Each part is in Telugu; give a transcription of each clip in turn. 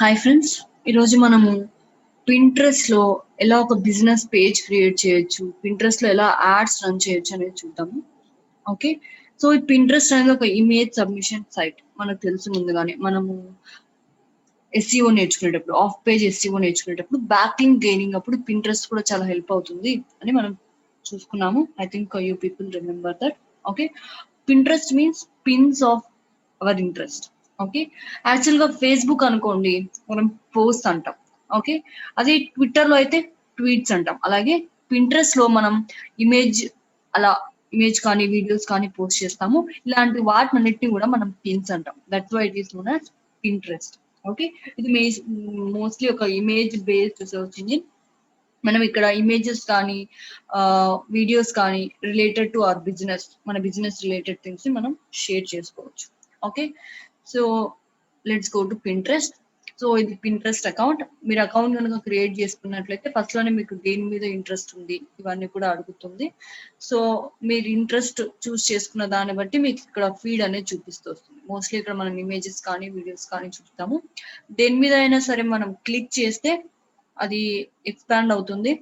హాయ్ ఫ్రెండ్స్, ఈరోజు మనము పింట్రెస్ట్లో ఎలా ఒక బిజినెస్ పేజ్ క్రియేట్ చేయొచ్చు, పింట్రెస్ట్లో ఎలా యాడ్స్ రన్ చేయొచ్చు అనేది చూద్దాము. ఓకే, సో ఈ పింట్రెస్ట్ అనేది ఒక ఇమేజ్ సబ్మిషన్ సైట్. మనకు తెలుసు ముందుగానే మనము ఎస్ఈఓ నేర్చుకునేటప్పుడు, ఆఫ్ పేజ్ ఎస్ఈఓ నేర్చుకునేటప్పుడు బ్యాక్ లింక్ గెయినింగ్ అప్పుడు పింట్రెస్ట్ కూడా చాలా హెల్ప్ అవుతుంది అని మనం చూసుకున్నాము. I think you people remember that. Okay, Pinterest means pins of our interest. Okay, యాక్చువల్గా ఫేస్బుక్ అనుకోండి మనం పోస్ట్ అంటాం. ఓకే, అదే ట్విట్టర్లో అయితే ట్వీట్స్ అంటాం. అలాగే పింట్రెస్ట్ లో మనం ఇమేజ్ అలా ఇమేజ్ కానీ వీడియోస్ కానీ పోస్ట్ చేస్తాము. ఇలాంటి వాటినన్నిటిని కూడా మనం పిన్స్ అంటాం. That's why it is known as Pinterest. Okay, ఇది మోస్ట్లీ ఒక ఇమేజ్ బేస్డ్ సర్చ్ ఇంజిన్. మనం ఇక్కడ ఇమేజెస్ కానీ వీడియోస్ కానీ రిలేటెడ్ టు అవర్ బిజినెస్, మన బిజినెస్ రిలేటెడ్ థింగ్స్ ని మనం షేర్ చేసుకోవచ్చు. Okay, so let's go to Pinterest. So ఇది పింట్రెస్ట్ అకౌంట్. మీరు అకౌంట్ కనుక క్రియేట్ చేసుకున్నట్లయితే ఫస్ట్ లోనే మీకు దేని మీద ఇంట్రెస్ట్ ఉంది ఇవన్నీ కూడా అడుగుతుంది. సో మీరు ఇంట్రెస్ట్ చూస్ చేసుకున్న దాన్ని బట్టి మీకు ఇక్కడ ఫీడ్ అనేది చూపిస్తూ వస్తుంది. మోస్ట్లీ ఇక్కడ మనం ఇమేజెస్ కానీ వీడియోస్ కానీ చూస్తాము. దేని మీద అయినా సరే మనం క్లిక్ చేస్తే అది ఎక్స్పాండ్ అవుతుంది.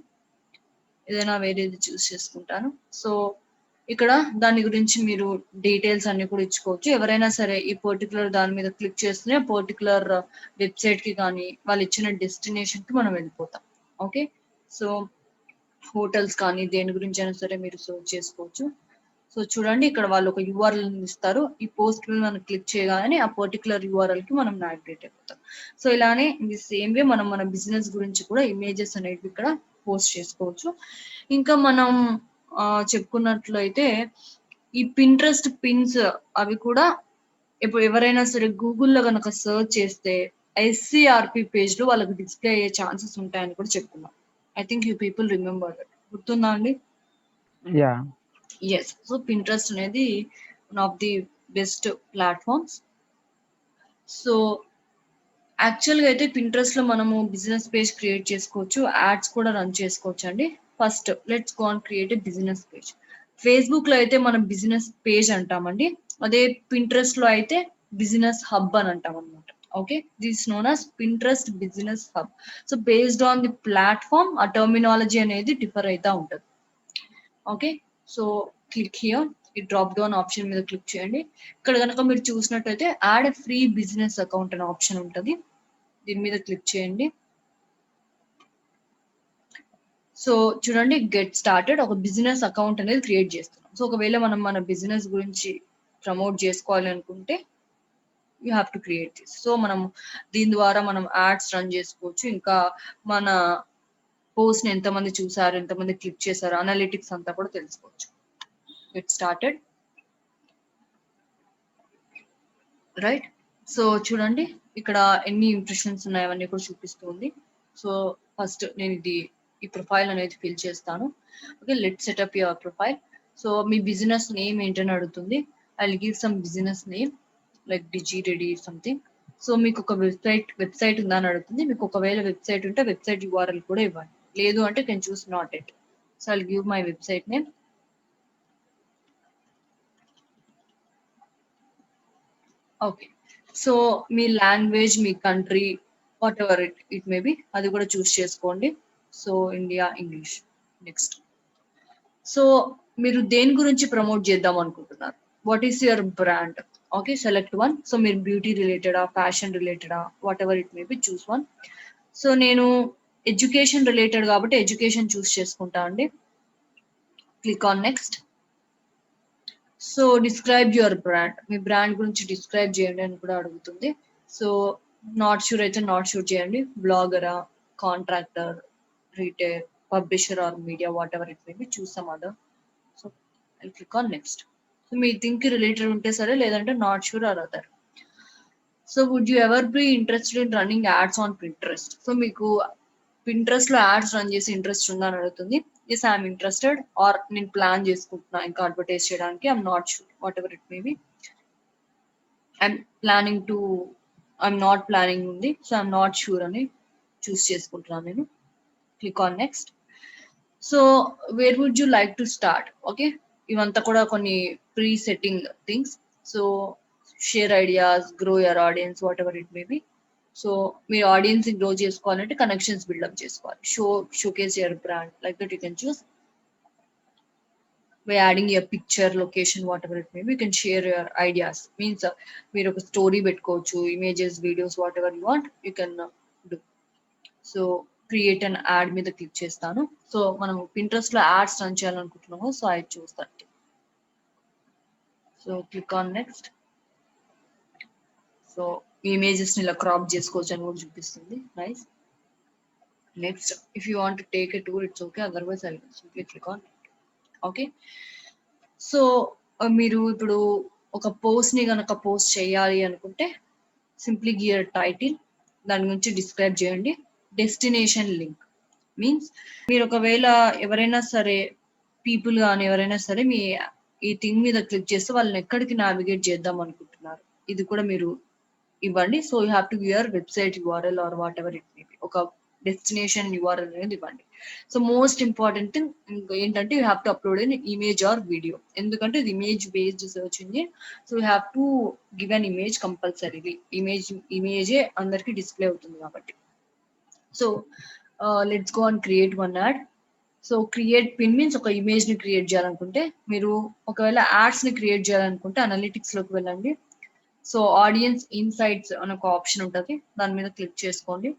ఏదైనా వేరేది చూస్ చేసుకుంటాను. సో ఇక్కడ దాని గురించి మీరు డీటెయిల్స్ అన్ని కూడా ఇచ్చుకోవచ్చు. ఎవరైనా సరే ఈ పర్టికులర్ దాని మీద క్లిక్ చేస్తే పర్టికులర్ వెబ్సైట్ కి కానీ వాళ్ళు ఇచ్చిన డెస్టినేషన్ కి మనం వెళ్ళిపోతాం. ఓకే, సో హోటల్స్ కానీ దేని గురించి అయినా సరే మీరు సర్చ్ చేసుకోవచ్చు. సో చూడండి, ఇక్కడ వాళ్ళు ఒక యూఆర్ఎల్ ఇస్తారు. ఈ పోస్ట్ మీద మనం క్లిక్ చేయగానే ఆ పర్టికులర్ యూఆర్ఎల్ కి మనం నావిగేట్ అయిపోతాం. సో ఇలానే ఇది సేమ్ వే మనం మన బిజినెస్ గురించి కూడా ఇమేజెస్ అనేవి ఇక్కడ పోస్ట్ చేసుకోవచ్చు. ఇంకా మనం చెప్పుకున్నట్లయితే ఈ పింట్రెస్ట్ పిన్స్ అవి కూడా ఇప్పుడు ఎవరైనా సరే గూగుల్లో కనుక సర్చ్ చేస్తే ఎస్సిఆర్పి పేజ్ లో వాళ్ళకి డిస్ప్లే అయ్యే ఛాన్సెస్ ఉంటాయని కూడా చెప్పుకున్నాం. I think you people remember that. గుర్తుందా అండి? యా ఎస్, సో పింట్రెస్ట్ అనేది one of the best platforms. So యాక్చువల్గా అయితే పింట్రెస్ట్ లో మనము బిజినెస్ పేజ్ క్రియేట్ చేసుకోవచ్చు, యాడ్స్ కూడా రన్ చేసుకోవచ్చు అండి. First let's go on create a business page. Facebook లో అయితే మనం బిజినెస్ పేజ్ అంటామండి. అదే పింట్రెస్ట్ లో అయితే బిజినెస్ హబ్ అని అంటాం అనమాట. Okay, this known as Pinterest business hub. So based on the platform ఆ టర్మినాలజీ అనేది డిఫర్ అవుతా ఉంటుంది. ఓకే, సో క్లిక్ హియర్, ఈ డ్రాప్ డౌన్ ఆప్షన్ మీద క్లిక్ చేయండి. ఇక్కడ కనుక మీరు చూసినట్టయితే యాడ్ ఫ్రీ బిజినెస్ అకౌంట్ అనే ఆప్షన్ ఉంటుంది. దీని మీద క్లిక్ చేయండి. సో చూడండి, గెట్ స్టార్టెడ్, ఒక బిజినెస్ అకౌంట్ అనేది క్రియేట్ చేస్తున్నాం. సో ఒకవేళ మనం మన బిజినెస్ గురించి ప్రమోట్ చేసుకోవాలి అనుకుంటే you have to create this. So మనం దీని ద్వారా మనం యాడ్స్ రన్ చేసుకోవచ్చు. ఇంకా మన పోస్ట్ ని ఎంతమంది చూసారు, ఎంతమంది క్లిక్ చేశారు, అనలిటిక్స్ అంతా కూడా తెలుసుకోవచ్చు. Get started. రైట్, సో చూడండి ఇక్కడ ఎన్ని ఇంప్రెషన్స్ ఉన్నాయి అవన్నీ కూడా చూపిస్తుంది. సో ఫస్ట్ నేను ఈ ప్రొఫైల్ అనేది ఫిల్ చేస్తాను. Okay, let set up your profile. So మీ బిజినెస్ నేమ్ ఏంటని అడుగుతుంది. I will give some business name like digi ready something. So మీకు ఒక వెబ్సైట్ ఉందా అని అడుగుతుంది. మీకు ఒకవేళ వెబ్సైట్ ఉంటే వెబ్సైట్ యూఆర్ఎల్ కూడా ఇవ్వండి. లేదు అంటే can choose not at. So I will give my website name. Okay, so మీ లాంగ్వేజ్, మీ country, whatever it may be, అది కూడా చూస్ చేసుకోండి. So India, English. Next. So మీరు దేని గురించి ప్రమోట్ చేద్దాం అనుకుంటున్నారు? What is your brand? Okay, select one. So మీరు బ్యూటీ రిలేటెడా, ఫ్యాషన్ రిలేటెడా, whatever it may be, choose one. So నేను ఎడ్యుకేషన్ రిలేటెడ్ కాబట్టి ఎడ్యుకేషన్ చూస్ చేసుకుంటా అండి. Click on next. So describe your brand, మీ బ్రాండ్ గురించి డిస్క్రైబ్ చేయండి అని కూడా అడుగుతుంది. సో నాట్ షూర్ అయితే నాట్ షూర్ చేయండి. బ్లాగరా, contractor, retail, publisher or media, whatever it may be, choose some other. So I click on next. So మీ థింక్ రిలేటెడ్ ఉంటే సరే, లేదంటే not sure or other. So would you ever be interested in running ads on Pinterest? So మీకు పింట్రెస్ట్ లో యాడ్స్ రన్ చేసి ఇంట్రెస్ట్ ఉందా అని అడుగుతుంది. ఎస్, ఐఎమ్ ఇంట్రెస్టెడ్, ఆర్ నేను ప్లాన్ చేసుకుంటున్నా ఇంకా అడ్వర్టైజ్ చేయడానికి. I'm not sure, whatever it may be. I'm planning to, I'm not planning ఉంది. సో ఐఎమ్ నాట్ షూర్ అని చూస్ చేసుకుంటున్నాను నేను. Click on next. So where would you like to start? Okay, ఇవంతా కూడా కొన్ని pre setting things. So share ideas, grow your audience, whatever it may be. So మీ ఆడియన్స్ గ్రో చేసుకోవాలంటే కనెక్షన్స్ బిల్డప్ చేసుకోవాలి. Showcase your brand like that you can choose by adding your picture, location, whatever it may be. You can share your ideas. Means మీరు ఒక స్టోరీ పెట్టుకోవచ్చు, images, videos, what ever you want you can do. So create an add మీద క్లిక్ చేస్తాను. సో మనం పింట్రెస్ట్ లో యాడ్స్ రన్ చేయాలనుకుంటున్నాము. So I choose that. So click on next. So ఈ ఇమేజెస్ ని ఇలా క్రాప్ చేసుకోవచ్చు అని కూడా చూపిస్తుంది. Nice. Next if you want take a tour it's okay, otherwise I simply click on. Okay. So మీరు ఇప్పుడు ఒక పోస్ట్ ని కనుక పోస్ట్ చేయాలి అనుకుంటే సింప్లీ గియర్ టైటిల్, దాని గురించి డిస్క్రైబ్ చేయండి. డెస్టినేషన్ లింక్ మీన్స్ మీరు ఒకవేళ ఎవరైనా సరే పీపుల్ కానీ ఎవరైనా సరే మీ ఈ థింగ్ మీద క్లిక్ చేస్తే వాళ్ళని ఎక్కడికి నావిగేట్ చేద్దాం అనుకుంటున్నారు, ఇది కూడా మీరు ఇవ్వండి. So you have to give your website URL or whatever it may be, ఒక డెస్టినేషన్ యూఆర్ఎల్ అనేది ఇవ్వండి. సో మోస్ట్ ఇంపార్టెంట్ థింగ్ ఏంటంటే you have to upload an image or video, ఎందుకంటే ఇది image based search engine. So you have to give an image compulsorily. ఇమేజే అందరికి డిస్ప్లే అవుతుంది కాబట్టి. So let's go and create one ad. So create pin means ఒక ఇమేజ్ ని క్రియేట్ చేయాలనుకుంటే, మీరు ఒకవేళ యాడ్స్ ని క్రియేట్ చేయాలనుకుంటే అనలిటిక్స్ లోకి వెళ్ళండి. సో ఆడియన్స్ ఇన్సైట్స్ అని ఒక ఆప్షన్ ఉంటుంది, దాని మీద క్లిక్ చేసుకోండి.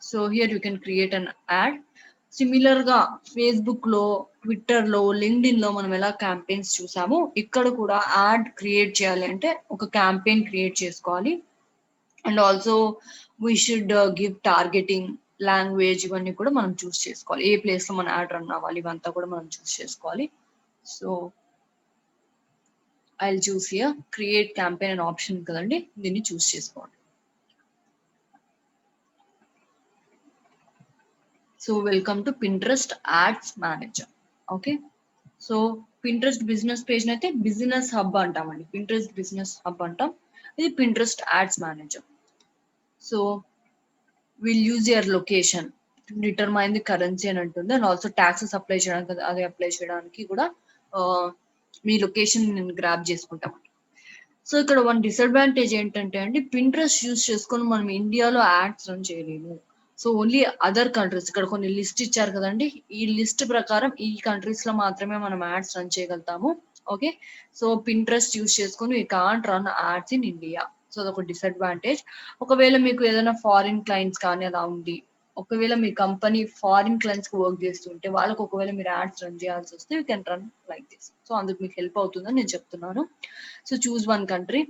So here you can create an add. Similar గా ఫేస్బుక్ లో, ట్విట్టర్ లో, లింక్డ్ఇన్ లో మనం ఎలా క్యాంపెయిన్స్ చూసామో ఇక్కడ కూడా యాడ్ క్రియేట్ చేయాలి అంటే ఒక క్యాంపెయిన్ క్రియేట్ చేసుకోవాలి. And also we should give targeting, language, ఇవన్నీ కూడా మనం చూస్ చేసుకోవాలి. ఏ ప్లేస్ లో మన యాడ్ రన్ అవ్వాలి ఇవంతా కూడా మనం చూస్ చేసుకోవాలి. So I will choose here create campaign అనే ఆప్షన్ కదండి, దీన్ని చూస్ చేసుకోండి. So welcome to Pinterest ads manager. Okay. So Pinterest business page అయితే బిజినెస్ హబ్ అంటామండి, పింట్రెస్ట్ బిజినెస్ హబ్ అంటాం. ఇది Pinterest ads manager. So will use your location determine the currency అని అంటుంది. అండ్ ఆల్సో ట్యాక్సెస్ అప్లై చేయడానికి, అది అప్లై చేయడానికి కూడా మీ లొకేషన్ నేను గ్రాప్ చేసుకుంటాం. సో ఇక్కడ వన్ డిసడ్వాంటేజ్ ఏంటంటే అండి, పింట్రెస్ట్ యూజ్ చేసుకొని మనం ఇండియాలో యాడ్స్ రన్ చేయలేము. సో ఓన్లీ అదర్ కంట్రీస్, ఇక్కడ కొన్ని లిస్ట్ ఇచ్చారు కదండి, ఈ లిస్ట్ ప్రకారం ఈ కంట్రీస్ లో మాత్రమే మనం యాడ్స్ రన్ చేయగలుగుతాము. ఓకే. సో పింట్రెస్ట్ యూజ్ చేసుకొని we can't run ads in India. So అదొక డిసడ్వాంటేజ్. ఒకవేళ మీకు ఏదైనా ఫారిన్ క్లయింట్స్ కానీ అలా ఉంది, ఒకవేళ మీ కంపెనీ ఫారిన్ క్లయింట్స్ కి వర్క్ చేస్తుంటే వాళ్ళకి ఒకవేళ మీరు యాడ్స్ రన్ చేయాల్సి వస్తే you can run like this. So అందుకు మీకు హెల్ప్ అవుతుందని నేను చెప్తున్నాను. సో చూస్ వన్ కంట్రీ,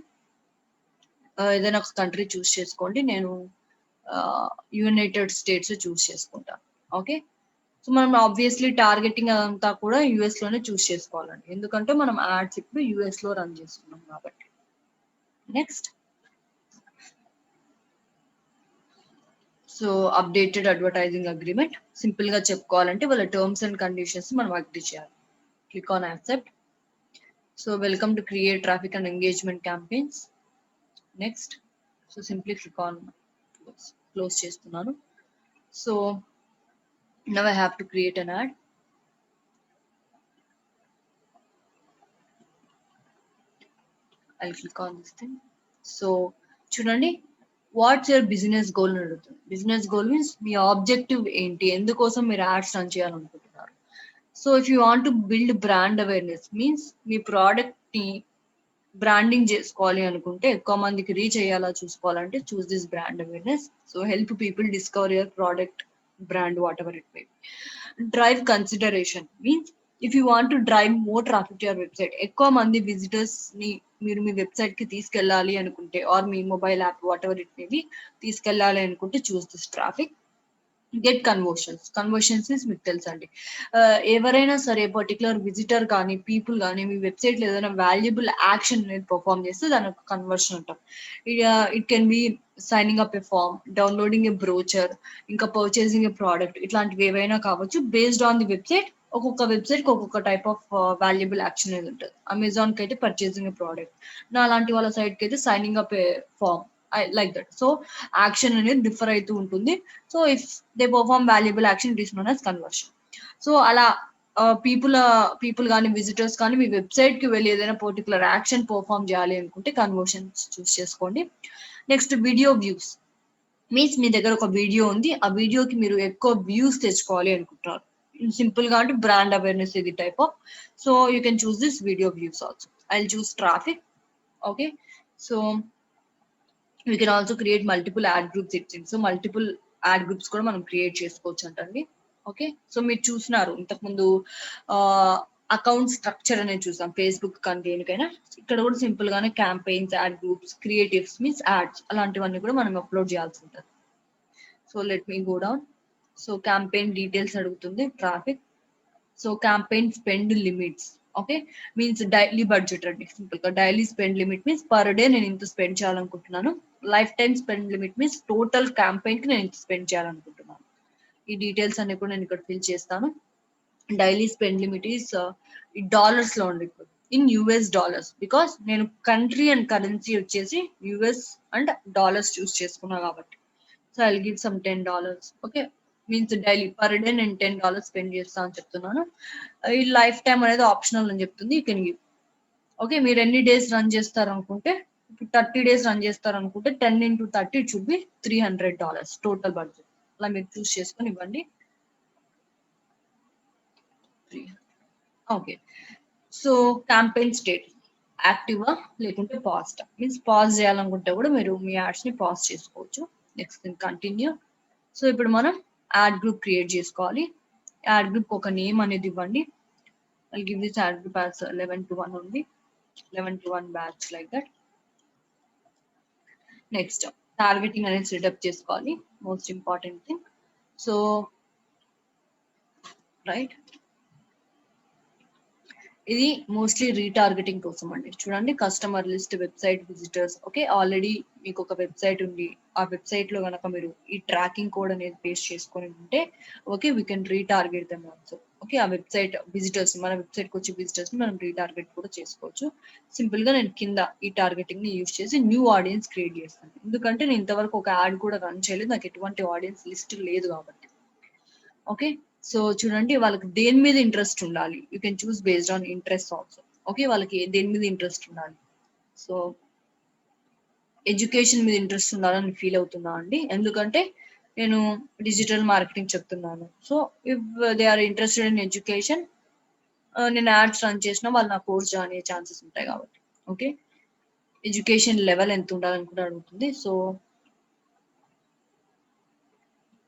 ఏదైనా ఒక కంట్రీ చూస్ చేసుకోండి. నేను యునైటెడ్ స్టేట్స్ చూస్ చేసుకుంటాను. ఓకే. సో మనం ఆబ్వియస్లీ టార్గెటింగ్ అదంతా కూడా యుఎస్ లోనే చూస్ చేసుకోవాలండి, ఎందుకంటే మనం యాడ్స్ ఇప్పుడు యుఎస్ లో రన్ చేస్తున్నాం కాబట్టి. Next. So updated advertising agreement, simple గా చెప్పుకోవాలంటే వాళ్ళ టర్మ్స్ అండ్ కండిషన్స్ మనం అగ్రీ చేయాలి. Click on accept. So welcome to create traffic and engagement campaigns. Next. So simply click on close చేస్తున్నాను. So now I have to create an ad. I'll click on this thing. So చూడండి, వాట్స్ యువర్ బిజినెస్ గోల్ అని అడుగుతుంది. బిజినెస్ గోల్ మీన్స్ మీ ఆబ్జెక్టివ్ ఏంటి, ఎందుకోసం మీరు యాడ్స్ రన్ చేయాలనుకుంటున్నారు. So if you want to build brand awareness means me product ని బ్రాండింగ్ చేసుకోవాలి అనుకుంటే, ఎక్కువ మందికి రీచ్ అయ్యేలా చూసుకోవాలంటే choose this brand awareness. So help people discover your product, brand, what ever it may B. Drive consideration means if you want to drive more traffic to your website, ఎక్కువ మంది విజిటర్స్ ని మీరు మీ వెబ్సైట్ కి తీసుకెళ్ళాలి అనుకుంటే, ఆర్ మీ mobile app whatever it may be తీసుకెళ్ళాలి అనుకుంటే choose this traffic. Get conversions మీకు తెలుసండి, ఎవరైనా సరే పర్టికులర్ విజిటర్ కానీ పీపుల్ కానీ మీ వెబ్సైట్ లో ఏదైనా వాల్యుబుల్ యాక్షన్ అనేది పర్ఫామ్ చేస్తే దాని ఒక కన్వర్షన్ అంటాం. It can be signing up a form, downloading a brochure, ఇంకా పర్చేసింగ్ ఎ ప్రోడక్ట్, ఇట్లాంటివి ఏవైనా కావచ్చు. బేస్డ్ ఆన్ ది వెబ్సైట్, ఒక్కొక్క వెబ్సైట్ కి ఒక్కొక్క టైప్ ఆఫ్ వాల్యుబుల్ యాక్షన్ అనేది ఉంటుంది. అమెజాన్ కి అయితే పర్చేసింగ్ ఎ ప్రోడక్ట్, నా లాంటి వాళ్ళ సైట్ కి అయితే signing up a form, like that. So action అనేది డిఫర్ అవుతూ ఉంటుంది. So if they perform valuable action, it is known as conversion. So అలా పీపుల్ కానీ విజిటర్స్ కానీ మీ వెబ్సైట్ కి వెళ్ళి ఏదైనా పర్టికులర్ యాక్షన్ పర్ఫార్మ్ చేయాలి అనుకుంటే కన్వర్షన్స్ చూస్ చేసుకోండి. Next video views. మీన్స్ మీ దగ్గర ఒక వీడియో ఉంది, ఆ వీడియోకి మీరు ఎక్కువ వ్యూస్ తెచ్చుకోవాలి అనుకుంటున్నారు. సింపుల్ గా అంటే బ్రాండ్ అవేర్నెస్ ఇది type of. So you can choose this video views also. I will choose traffic. Okay, so we can also create multiple add groups ఇచ్చింది. సో మల్టిపుల్ యాడ్ గ్రూప్స్ కూడా మనం క్రియేట్ చేసుకోవచ్చు అంటండి. ఓకే, సో మీరు చూసినారు ఇంతకుముందు అకౌంట్ స్ట్రక్చర్ అనేది చూసాం ఫేస్బుక్ కానీ దేనికైనా. ఇక్కడ కూడా సింపుల్ గానే campaigns, ad groups, creatives means ads అలాంటివన్నీ కూడా మనం అప్లోడ్ చేయాల్సి ఉంటుంది. So let me go down. So campaign details అడుగుతుంది, traffic. So campaign spend limits. Okay, means daily budget అండి. సింపుల్ గా daily spend limit means per day నేను ఇంత స్పెండ్ చేయాలనుకుంటున్నాను. Lifetime spend limit means total campaign కి నేను ఇంత స్పెండ్ చేయాలనుకుంటున్నాను. ఈ డీటెయిల్స్ అన్ని కూడా నేను ఇక్కడ ఫిల్ చేస్తాను. డైలీ స్పెండ్ లిమిట్ ఈస్ ఈ డాలర్స్ లో ఉంది ఇప్పుడు, ఇన్ యుఎస్ డాలర్స్, బికాస్ నేను కంట్రీ అండ్ కరెన్సీ వచ్చేసి యుఎస్ అండ్ డాలర్స్ చూస్ చేసుకున్నా కాబట్టి. So I give some $10. Okay, means daily per day నేను $10 స్పెండ్ చేస్తా అని చెప్తున్నాను. ఈ లైఫ్ టైం అనేది ఆప్షనల్ అని చెప్తుంది, యూ కెన్ గివ్. ఓకే, మీరు ఎన్ని డేస్ రన్ చేస్తారు అనుకుంటే, ఇప్పుడు 30 days రన్ చేస్తారు అనుకుంటే 10 into 30 it should be $300 total budget. అలా మీరు చూస్ చేసుకొని ఇవ్వండి. Okay, so campaign status Activa లేకుంటే పాజ్డ్. మీన్స్ పాజ్ చేయాలనుకుంటే కూడా మీరు మీ యాడ్స్ ని పాజ్ చేసుకోవచ్చు. Next continue. సో ఇప్పుడు మనం యాడ్ గ్రూప్ క్రియేట్ చేసుకోవాలి. యాడ్ గ్రూప్ ఒక నేమ్ అనేది ఇవ్వండి. I give this add group as 11 to 1 ఉంది, 11 to 1 batch like that. Next targeting అనేది సెటప్ చేసుకోవాలి, most important thing. So right, ఇది మోస్ట్లీ రీటార్గెటింగ్ కోసం అండి. చూడండి, customer list, website visitors. Okay, already మీకు ఒక వెబ్సైట్ ఉంది, ఆ వెబ్సైట్ లో కనుక మీరు ఈ ట్రాకింగ్ కోడ్ అనేది పేస్ట్ చేసుకొని ఉంటే okay we can రీటార్గెట్ them also. Okay, ఆ వెబ్సైట్ విజిటర్స్, మన వెబ్సైట్ కి వచ్చే విజిటర్స్ ని మనం రీటార్గెట్ కూడా చేసుకోవచ్చు. సింపుల్ గా నేను కింద ఈ టార్గెటింగ్ ని యూజ్ చేసి న్యూ ఆడియన్స్ క్రియేట్ చేస్తాను, ఎందుకంటే నేను ఇంతవరకు ఒక యాడ్ కూడా రన్ చేయలేదు, నాకు ఎటువంటి ఆడియన్స్ లిస్ట్ లేదు కాబట్టి. ఓకే, సో చూడండి, వాళ్ళకి దేని మీద ఇంట్రెస్ట్ ఉండాలి, you can choose based on interest also. Okay, వాళ్ళకి దేని మీద ఇంట్రెస్ట్ ఉండాలి. సో ఎడ్యుకేషన్ మీద ఇంట్రెస్ట్ ఉండాలని ఫీల్ అవుతున్నా అండి, ఎందుకంటే నేను డిజిటల్ మార్కెటింగ్ చెప్తున్నాను. So if they are interested in education, నేను యాడ్స్ రన్ చేసినా వాళ్ళు నా కోర్స్ జాయిన్ అయ్యే ఛాన్సెస్ ఉంటాయి కాబట్టి. ఓకే, ఎడ్యుకేషన్ లెవెల్ ఎంత ఉండాలని కూడా అడుగుతుంది. సో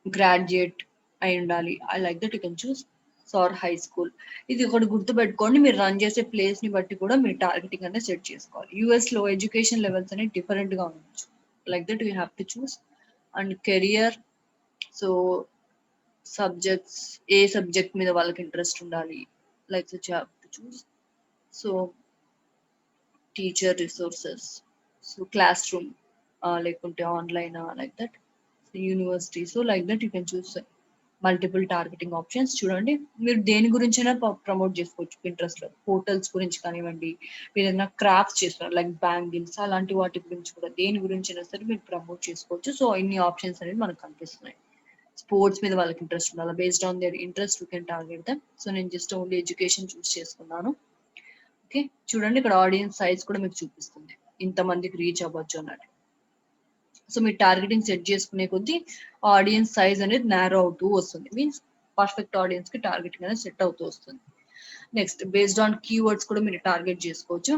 గ్రాడ్యుయేట్ అయి ఉండాలి, I like that you can choose. Sir high school. ఇది ఒకటి గుర్తుపెట్టుకోండి, మీరు రన్ చేసే ప్లేస్ ని బట్టి కూడా మీరు టార్గెటింగ్ అనేది సెట్ చేసుకోవాలి. యుఎస్ లో ఎడ్యుకేషన్ లెవెల్స్ అనేవి డిఫరెంట్ గా ఉండొచ్చు, like that you have to choose. And career, so subjects, ఏ సబ్జెక్ట్ మీద వాళ్ళకి ఇంట్రెస్ట్ ఉండాలి, like that you have to choose. So teacher resources, so classroom లేకుంటే online like that, university. So like that you can choose multiple targeting options. చూడండి, మీరు దేని గురించైనా ప్రమోట్ చేసుకోవచ్చు. ఇంట్రెస్ట్ లో హోటల్స్ గురించి కానివ్వండి, మీరు ఏదైనా క్రాఫ్ట్స్ చేస్తున్నారు లైక్ బ్యాంగిల్స్ అలాంటి వాటి గురించి కూడా, దేని గురించి అయినా సరే మీరు ప్రమోట్ చేసుకోవచ్చు. సో ఇన్ని ఆప్షన్స్ అనేది మనకు కనిపిస్తున్నాయి. స్పోర్ట్స్ మీద వాళ్ళకి ఇంట్రెస్ట్ ఉండాలి, based on their interest you can target them. So నేను జస్ట్ ఓన్లీ ఎడ్యుకేషన్ చూస్ చేసుకున్నాను. ఓకే, చూడండి ఇక్కడ ఆడియన్స్ సైజ్ కూడా మీకు చూపిస్తుంది, ఇంతమందికి రీచ్ అవ్వచ్చు అన్నట్టు. సో మీరు టార్గెటింగ్ సెట్ చేసుకునే కొద్దీ ఆడియన్స్ సైజ్ అనేది నారో అవుతూ వస్తుంది, మీన్స్ పర్ఫెక్ట్ ఆడియన్స్ కి టార్గెటింగ్ అనేది సెట్ అవుతూ వస్తుంది. నెక్స్ట్ బేస్డ్ ఆన్ కీవర్డ్స్ కూడా మీరు టార్గెట్ చేసుకోవచ్చు.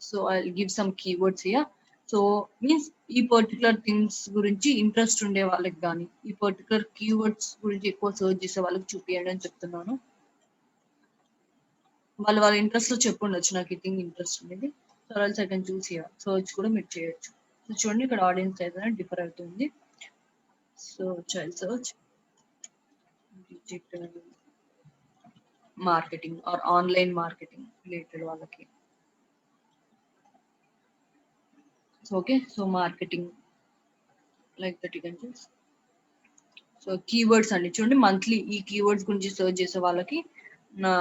So I give some keywords here. So means ఈ పర్టికులర్ థింగ్స్ గురించి ఇంట్రెస్ట్ ఉండే వాళ్ళకి కానీ, ఈ పర్టికులర్ కీవర్డ్స్ గురించి ఎక్కువ సర్చ్ చేసే వాళ్ళకి చూపియండి అని చెప్తున్నాను. వాళ్ళ ఇంట్రెస్ట్ లో చెప్పుండొచ్చు, నాకు ఈ థింగ్ ఇంట్రెస్ట్ ఉండేది. So also I can choose here, search కూడా మీరు చేయొచ్చు. సో చూడండి, ఇక్కడ ఆడియన్స్ సైజ్ అనేది డిఫర్ అవుతుంది. So child search, digital marketing or online marketing related వాళ్ళకి. Okay, so marketing like that you can choose. So keywords అండి, చూడండి మంత్లీ ఈ కీవర్డ్స్ గురించి సర్చ్ చేసే వాళ్ళకి నా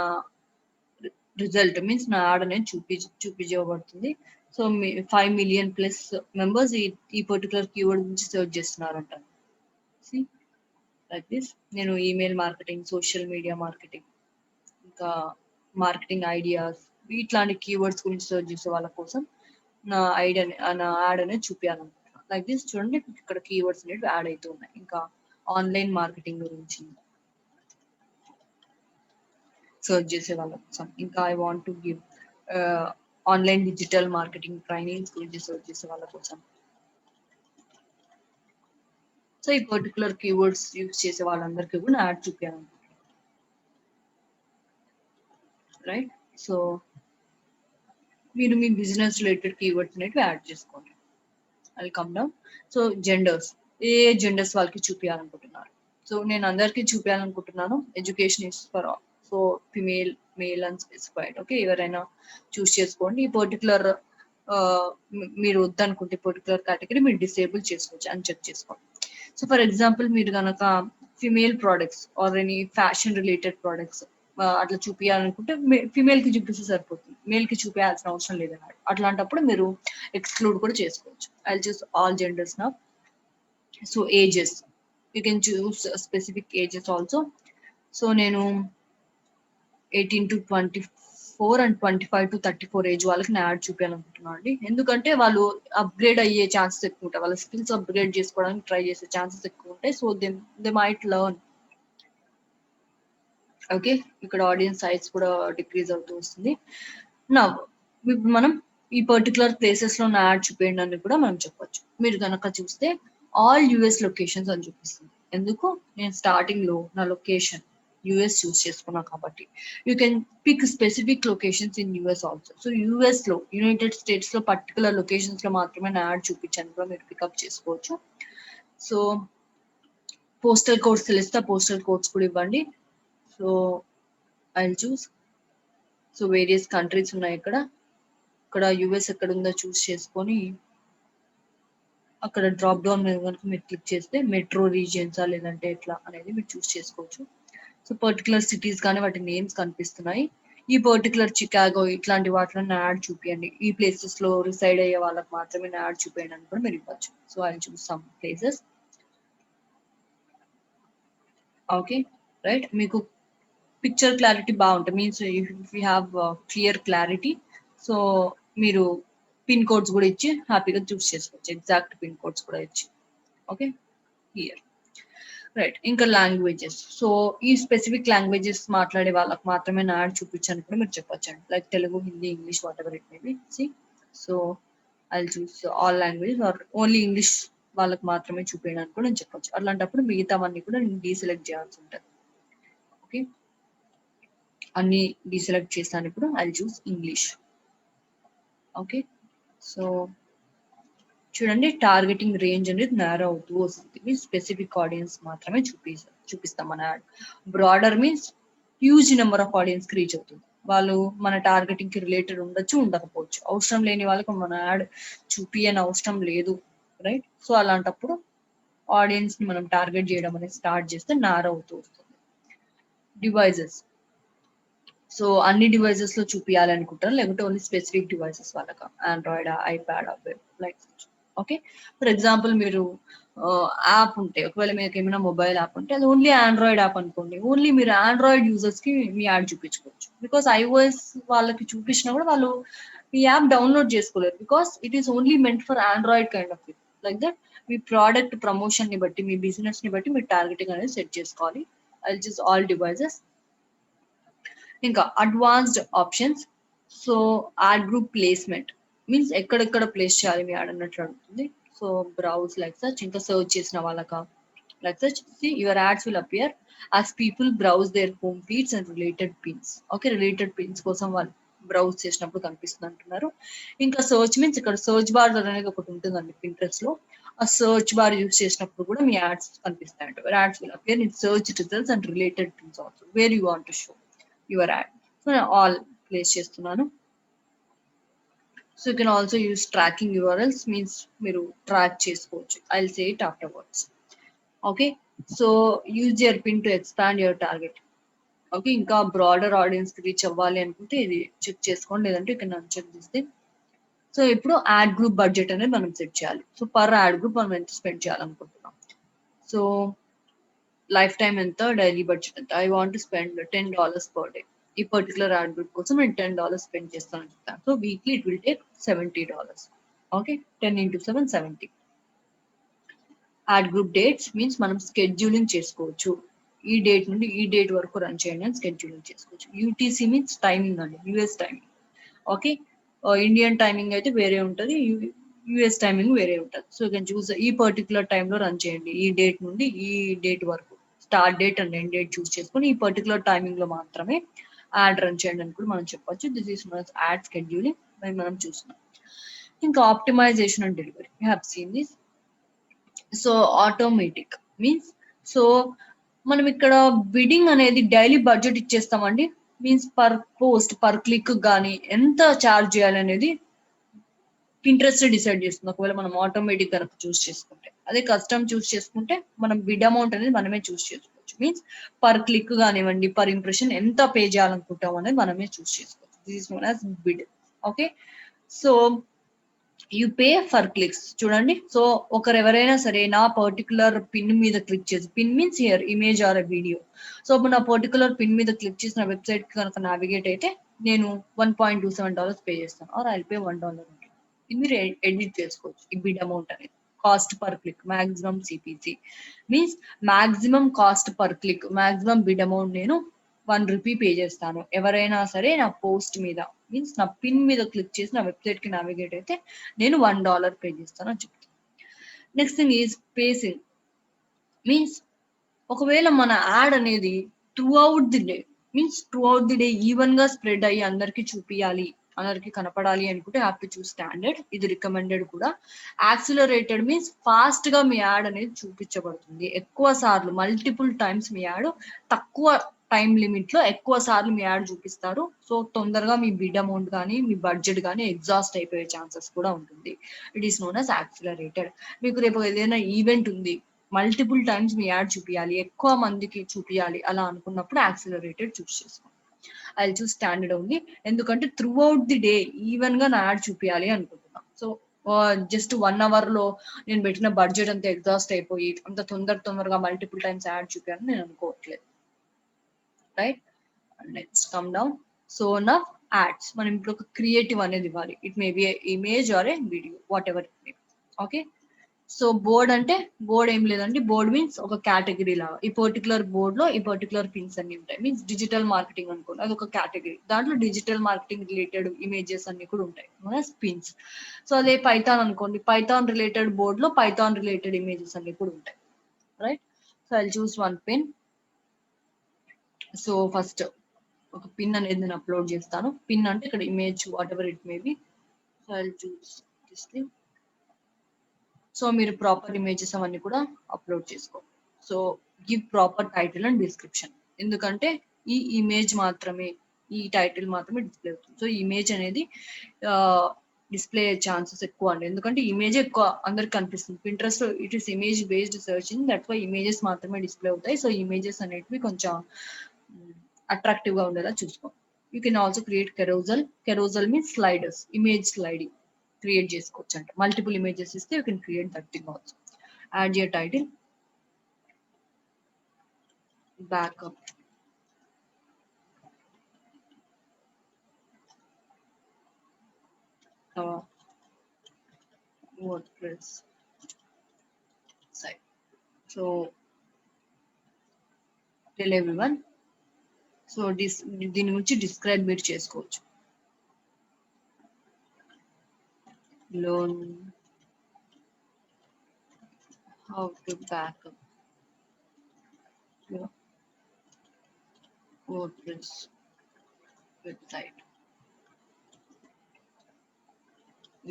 రిజల్ట్ మీన్స్ నా యాడ్ అనేది చూపించబడుతుంది. సో 5 million ప్లస్ మెంబర్స్ ఈ పర్టికులర్ కీవర్డ్ గురించి సర్చ్ చేస్తున్నారంట. లైక్ దిస్, నేను email marketing, social media marketing, ఇంకా మార్కెటింగ్ ఐడియాస్, ఇట్లాంటి కీవర్డ్స్ గురించి సర్చ్ చేసే వాళ్ళ కోసం నా ఐడియా, నా యాడ్ అనేది చూపించాలనుకుంటున్నాను. Like this. చూడండి ఇక్కడ కీవర్డ్స్ అనేవి యాడ్ అవుతూ ఉన్నాయి. ఇంకా ఆన్లైన్ మార్కెటింగ్ గురించి సర్చ్ చేసే వాళ్ళ కోసం, ఇంకా I want to give online digital marketing trainings గురించి సర్చ్ చేసే వాళ్ళ కోసం. సో ఈ పర్టికులర్ కీవర్డ్స్ యూజ్ చేసే వాళ్ళందరికీ కూడా యాడ్ చూపించాలనుకుంటున్నాను, రైట్? సో మీరు మీ బిజినెస్ రిలేటెడ్ కీవర్డ్స్ అనేవి యాడ్ చేసుకోండి. అది కమ్ డౌన్. సో జెండర్స్, ఏ జెండర్స్ వాళ్ళకి చూపించాలనుకుంటున్నారు? సో నేను అందరికీ చూపించాలనుకుంటున్నాను, education is for all. So female, male అని స్పెసిఫైడ్. ఓకే, ఎవరైనా చూస్ చేసుకోండి. ఈ పర్టికులర్ మీరు వద్దనుకుంటే పర్టికులర్ కేటగిరీ మీరు డిసేబుల్ చేసుకోవచ్చు అని చెక్ చేసుకోండి. సో ఫర్ ఎగ్జాంపుల్ మీరు కనుక female products or any fashion related products అట్లా చూపించాలనుకుంటే ఫిమేల్ కి చూపిస్తే సరిపోతుంది, మేల్ కి చూపించాల్సిన అవసరం లేదన్నమాట. అట్లాంటప్పుడు మీరు ఎక్స్క్లూడ్ కూడా చేసుకోవచ్చు. ఐ చూస్ ఆల్ జెండర్స్ నా. So ages, you can choose specific ages also. So నేను 18 to 24 అండ్ 25 to 34 ఏజ్ వాళ్ళకి నేను యాడ్ చూపించాలనుకుంటున్నాను అండి. ఎందుకంటే వాళ్ళు అప్గ్రేడ్ అయ్యే ఛాన్సెస్ ఎక్కువ ఉంటాయి, వాళ్ళ స్కిల్స్ అప్గ్రేడ్ చేసుకోవడానికి ట్రై చేసే ఛాన్సెస్ ఎక్కువ ఉంటాయి. So they might learn. Okay, ఇక్కడ ఆడియన్స్ సైజ్ కూడా డిక్రీజ్ అవుతూ వస్తుంది. నా ఇప్పుడు మనం ఈ పర్టికులర్ ప్లేసెస్ లో నా యాడ్ చూపించండి అని కూడా మనం చెప్పొచ్చు. మీరు కనుక చూస్తే ఆల్ యుఎస్ లొకేషన్స్ అని చూపిస్తుంది. ఎందుకు? నేను స్టార్టింగ్ లో నా లొకేషన్ యుఎస్ చూస్ చేసుకున్నా కాబట్టి. You can pick specific locations in US also. So US లో, యునైటెడ్ స్టేట్స్ లో పర్టికులర్ లొకేషన్స్ లో మాత్రమే నా యాడ్ చూపించాను కూడా మీరు పికప్ చేసుకోవచ్చు. సో పోస్టల్ కోడ్స్ తెలిస్తే పోస్టల్ కోడ్స్ కూడా ఇవ్వండి. So I choose. So various countries ఉన్నాయి ఇక్కడ. ఇక్కడ యుఎస్ ఎక్కడ ఉందో చూస్ చేసుకొని అక్కడ డ్రాప్ డౌన్ మీద కనుక మీరు క్లిక్ చేస్తే మెట్రో రీజియన్సా లేదంటే ఎట్లా అనేది మీరు చూస్ చేసుకోవచ్చు. సో పర్టికులర్ సిటీస్ కానీ వాటి నేమ్స్ కనిపిస్తున్నాయి. ఈ పర్టికులర్ చికాగో ఇట్లాంటి వాటిలో నా యాడ్ చూపించండి, ఈ ప్లేసెస్ లో రిసైడ్ అయ్యే వాళ్ళకి మాత్రమే నా యాడ్ చూపించండి అని కూడా మీరు ఇవ్వచ్చు. So I choose some places. Okay, right. మీకు పిక్చర్ క్లారిటీ బాగుంటుంది, means if you have clear clarity. So మీరు పిన్ కోడ్స్ కూడా ఇచ్చి హ్యాపీగా చూస్ చేసుకోవచ్చు, ఎగ్జాక్ట్ పిన్ కోడ్స్ కూడా ఇచ్చి. Okay, here right. ఇంకా లాంగ్వేజెస్. సో ఈ స్పెసిఫిక్ లాంగ్వేజెస్ మాట్లాడే వాళ్ళకి మాత్రమే నా యాడ్ చూపించాను కూడా మీరు చెప్పొచ్చండి, like Telugu, Hindi, English, whatever it may be. See so I choose all languages or only English వాళ్ళకి మాత్రమే చూపించడానికి కూడా నేను చెప్పొచ్చు. అట్లాంటప్పుడు మిగతావన్నీ కూడా నేను డీసెలెక్ట్ చేయాల్సి ఉంటుంది. ఓకే, అన్ని డీసెలెక్ట్ చేస్తాను ఇప్పుడు. I choose English. Okay, so చూడండి టార్గెటింగ్ రేంజ్ అనేది నేరో అవుతూ వస్తుంది. స్పెసిఫిక్ ఆడియన్స్ మాత్రమే చూపిస్తాం మన add. Broader means huge number of audience కి రీచ్ అవుతుంది. వాళ్ళు మన టార్గెటింగ్ కి రిలేటెడ్ ఉండొచ్చు, ఉండకపోవచ్చు. అవసరం లేని వాళ్ళకి మన యాడ్ చూపియని అవసరం లేదు, రైట్? సో అలాంటప్పుడు ఆడియన్స్ ని మనం టార్గెట్ చేయడం అనేది స్టార్ట్ చేస్తే నేరో అవుతూ వస్తుంది. డివైజెస్. సో అన్ని డివైజెస్ లో చూపించాలి అనుకుంటారు, లేకుంటే ఓన్లీ స్పెసిఫిక్ డివైసెస్ వాళ్ళక, Android, iPad, web like. Okay, for example మీరు యాప్ ఉంటే, ఒకవేళ మీకు ఏమైనా మొబైల్ యాప్ ఉంటే అది ఓన్లీ ఆండ్రాయిడ్ యాప్ అనుకోండి, ఓన్లీ మీరు ఆండ్రాయిడ్ యూజర్స్ కి మీ యాడ్ చూపించుకోవచ్చు. బికాస్ ఐఓఎస్ వాళ్ళకి చూపించినా కూడా వాళ్ళు మీ యాప్ డౌన్లోడ్ చేసుకోలేరు, because it is only meant for Android kind of it. Like that మీ ప్రోడక్ట్ ప్రమోషన్ ని బట్టి, మీ బిజినెస్ ని బట్టి మీరు టార్గెటింగ్ అనేది సెట్ చేసుకోవాలి. I just all devices. ఇంకా advanced options. So ad group placement means ఎక్కడెక్కడ ప్లేస్ చేయాలి మీ యాడ్ అన్నట్లు అడుగుతుంది. So browse like such. ఇంకా సర్చ్ చేసిన వాళ్ళక like such. See your ads will appear as people browse their home feeds and related pins. Okay, related pins కోసం వాళ్ళు బ్రౌజ్ చేసినప్పుడు కనిపిస్తుంది అంటున్నారు. ఇంకా సర్చ్ మీన్స్ ఇక్కడ సర్చ్ బార్ అనేది ఒకటి ఉంటుందండి పింట్రెస్ట్ లో. ఆ సర్చ్ బార్ యూస్ చేసినప్పుడు కూడా మీ యాడ్స్ కనిపిస్తాయి అంట. Ads will appear in search results and related pins also where you want to show your add. So నేను ఆల్ ప్లేస్ చేస్తున్నాను. So you can also use tracking URLs, means మీరు ట్రాక్ చేసుకోవచ్చు. I will say it after words. Okay, so use your pin to expand your target. Okay, ఇంకా బ్రాడర్ ఆడియన్స్ కి రీచ్ అవ్వాలి అనుకుంటే ఇది చెక్ చేసుకోండి, లేదంటే ఇక్కడ నన్ను చెక్ చేస్తే. సో ఇప్పుడు యాడ్ గ్రూప్ బడ్జెట్ అనేది మనం సెట్ చేయాలి. సో పర్ యాడ్ గ్రూప్ మనం ఎంత స్పెండ్ చేయాలనుకుంటున్నాం. సో లైఫ్ టైం ఎంత, డైలీ బడ్జెట్ ఎంత. I want to spend $10 per day. ఈ పర్టికులర్ యాడ్ గ్రూప్ కోసం నేను $10 స్పెండ్ చేస్తాను చెప్తాను. So weekly it will take $70. Okay, 10 into 7 70. Add group dates means మనం స్కెడ్యూలింగ్ చేసుకోవచ్చు. ఈ డేట్ నుండి ఈ డేట్ వరకు రన్ చేయండి అని స్కెడ్యూలింగ్ చేసుకోవచ్చు. యూటీసీ మీన్స్ టైమింగ్ అండి, US timing. Okay, Indian timing అయితే వేరే ఉంటుంది, యుఎస్ టైమింగ్ వేరే ఉంటుంది. సో యూ కెన్ చూస్ ఈ పర్టికులర్ టైంలో రన్ చేయండి, ఈ డేట్ నుండి ఈ డేట్ వరకు start date and end date choose చేసుకొని ఈ పర్టికులర్ టైమింగ్ లో మాత్రమే యాడ్ రన్ చేయండి అని కూడా మనం చెప్పొచ్చు. దిస్ ఈస్ యాడ్ స్కెడ్యూలింగ్ మనం చూస్తున్నాం. ఇంకా optimisation and delivery, you have seen this. So automatic means, so మనం ఇక్కడ బిడ్డింగ్ అనేది డైలీ బడ్జెట్ ఇచ్చేస్తామండి. Means per post per click కానీ ఎంత ఛార్జ్ చేయాలి అనేది పింట్రెస్ట్ డిసైడ్ చేస్తుంది, ఒకవేళ మనం ఆటోమేటిక్ కనుక చూస్ చేసుకుంటే. అదే కస్టమ్ చూస్ చేసుకుంటే మనం బిడ్ అమౌంట్ అనేది మనమే చూస్ చేసుకోవచ్చు. మీన్స్ పర్ క్లిక్ కానివ్వండి, పర్ ఇంప్రెషన్ ఎంత పే చేయాలనుకుంటాం అనేది మనమే చూస్ చేసుకోవచ్చు. This is known as bid. Okay, so you pay for clicks. చూడండి, సో ఒకరు ఎవరైనా సరే నా పర్టికులర్ పిన్ మీద క్లిక్ చేసి, pin means here image or video, so నా పర్టికులర్ పిన్ మీద క్లిక్ చేసిన వెబ్సైట్ కి కనుక నావిగేట్ అయితే నేను $1.27 పే చేస్తాను, ఆర్ ఐ పే $1. ఇది మీరు ఎడిట్ చేసుకోవచ్చు ఈ బిడ్ అమౌంట్ అనేది. Cost per click maximum CPC means maximum cost per click, maximum bid amount నేను ₹1 పే చేస్తాను. ఎవరైనా సరే నా పోస్ట్ మీద మీన్స్ నా పిన్ మీద క్లిక్ చేసి నా వెబ్సైట్ కి నావిగేట్ అయితే నేను $1 పే చేస్తాను అని చెప్తాను. Next thing is facing means, ఒకవేళ మన యాడ్ అనేది through out the day means through out the day even గా స్ప్రెడ్ అయ్యి అందరికి చూపించాలి, అందరికి కనపడాలి అనుకుంటే హ్యావ్ టు చూస్ స్టాండర్డ్. ఇది రికమెండెడ్ కూడా. యాక్సిలరేటెడ్ మీన్స్ ఫాస్ట్ గా మీ యాడ్ అనేది చూపించబడుతుంది, ఎక్కువ సార్లు మల్టిపుల్ టైమ్స్ మీ యాడ్ తక్కువ టైం లిమిట్ లో ఎక్కువ సార్లు మీ యాడ్ చూపిస్తారు. సో తొందరగా మీ బిడ్ అమౌంట్ కానీ మీ బడ్జెట్ కానీ ఎగ్జాస్ట్ అయిపోయే ఛాన్సెస్ కూడా ఉంటుంది. It is known as accelerated. మీకు రేపు ఏదైనా ఈవెంట్ ఉంది, మల్టిపుల్ టైమ్స్ మీ యాడ్ చూపించాలి, ఎక్కువ మందికి చూపించాలి అలా అనుకున్నప్పుడు యాక్సిలరేటెడ్ చూస్ చేసుకోండి. ఐ చూస్ స్టాండర్డ్ ఉంది, ఎందుకంటే through out the day even గా నా యాడ్ చూపించాలి అనుకుంటున్నాం. సో జస్ట్ 1 hour లో నేను పెట్టిన బడ్జెట్ అంతా ఎగ్జాస్ట్ అయిపోయి అంత తొందరగా మల్టిపుల్ టైమ్స్ యాడ్ చూపించాలని నేను అనుకోవట్లేదు. Right, let's come down. So నా యాడ్స్ మనం ఇప్పుడు ఒక క్రియేటివ్ అనేది ఇవ్వాలి. It may B image are A video, what ever it May. Okay, so board అంటే బోర్డ్ ఏం లేదండి, బోర్డ్ మీన్స్ ఒక కేటగిరీ లాగా. ఈ పర్టికులర్ బోర్డ్ లో ఈ పర్టికులర్ పిన్స్ అన్ని ఉంటాయి. మీన్స్ డిజిటల్ మార్కెటింగ్ అనుకోండి, అది ఒక కేటగిరీ. దాంట్లో డిజిటల్ మార్కెటింగ్ రిలేటెడ్ ఇమేజెస్ అన్ని కూడా ఉంటాయి, పిన్స్. సో అదే పైథాన్ అనుకోండి, పైథాన్ రిలేటెడ్ బోర్డ్ లో పైథాన్ రిలేటెడ్ ఇమేజెస్ అన్ని కూడా ఉంటాయి. Right, so I choose one pin. So first ఒక పిన్ అనేది నేను అప్లోడ్ చేస్తాను. పిన్ అంటే ఇక్కడ image what ever it may be. So I choose this thing. So మీరు ప్రాపర్ ఇమేజెస్ అవన్నీ కూడా అప్లోడ్ చేసుకోండి. So give proper title and description, ఎందుకంటే ఈ ఇమేజ్ మాత్రమే, ఈ టైటిల్ మాత్రమే డిస్ప్లే అవుతుంది. సో ఇమేజ్ అనేది డిస్ప్లే ఛాన్సెస్ ఎక్కువ అండి, ఎందుకంటే ఇమేజ్ ఎక్కువ అందరికి కనిపిస్తుంది. Pinterest it is image based searching, that why images మాత్రమే డిస్ప్లే అవుతాయి. సో ఇమేజెస్ అనేటివి కొంచెం అట్రాక్టివ్ గా ఉండేలా చూసుకోండి. You can also create carousel. Carousel means sliders, image sliding create చేసుకోవచ్చు. అంటే మల్టిపుల్ ఇమేజెస్ ఇస్తే you can create that thing also. Add your title, backup, WordPress site. So tell everyone. So దీని గురించి డిస్క్రైబ్ మీరు చేసుకోవచ్చు. Loan, how to backup your WordPress website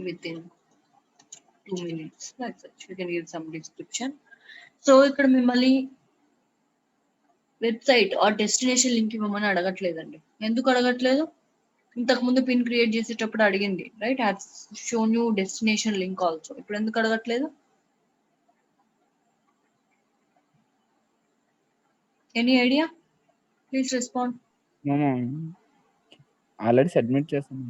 within 2 minutes. That's it. You can give some description. So ఇక్కడ మిమ్మల్ని వెబ్సైట్ ఆ డెస్టినేషన్ లింక్ ఇవ్వమని అడగట్లేదండి. ఎందుకు అడగట్లేదు? ఇంతకు ముందు పిన్ క్రియేట్ చేసేటప్పుడు అడిగింది, right? Have shown you destination link also. ఇప్పుడు ఎందుకు అడగట్లేదు? Any idea? Please respond. Already submit చేస్తాను.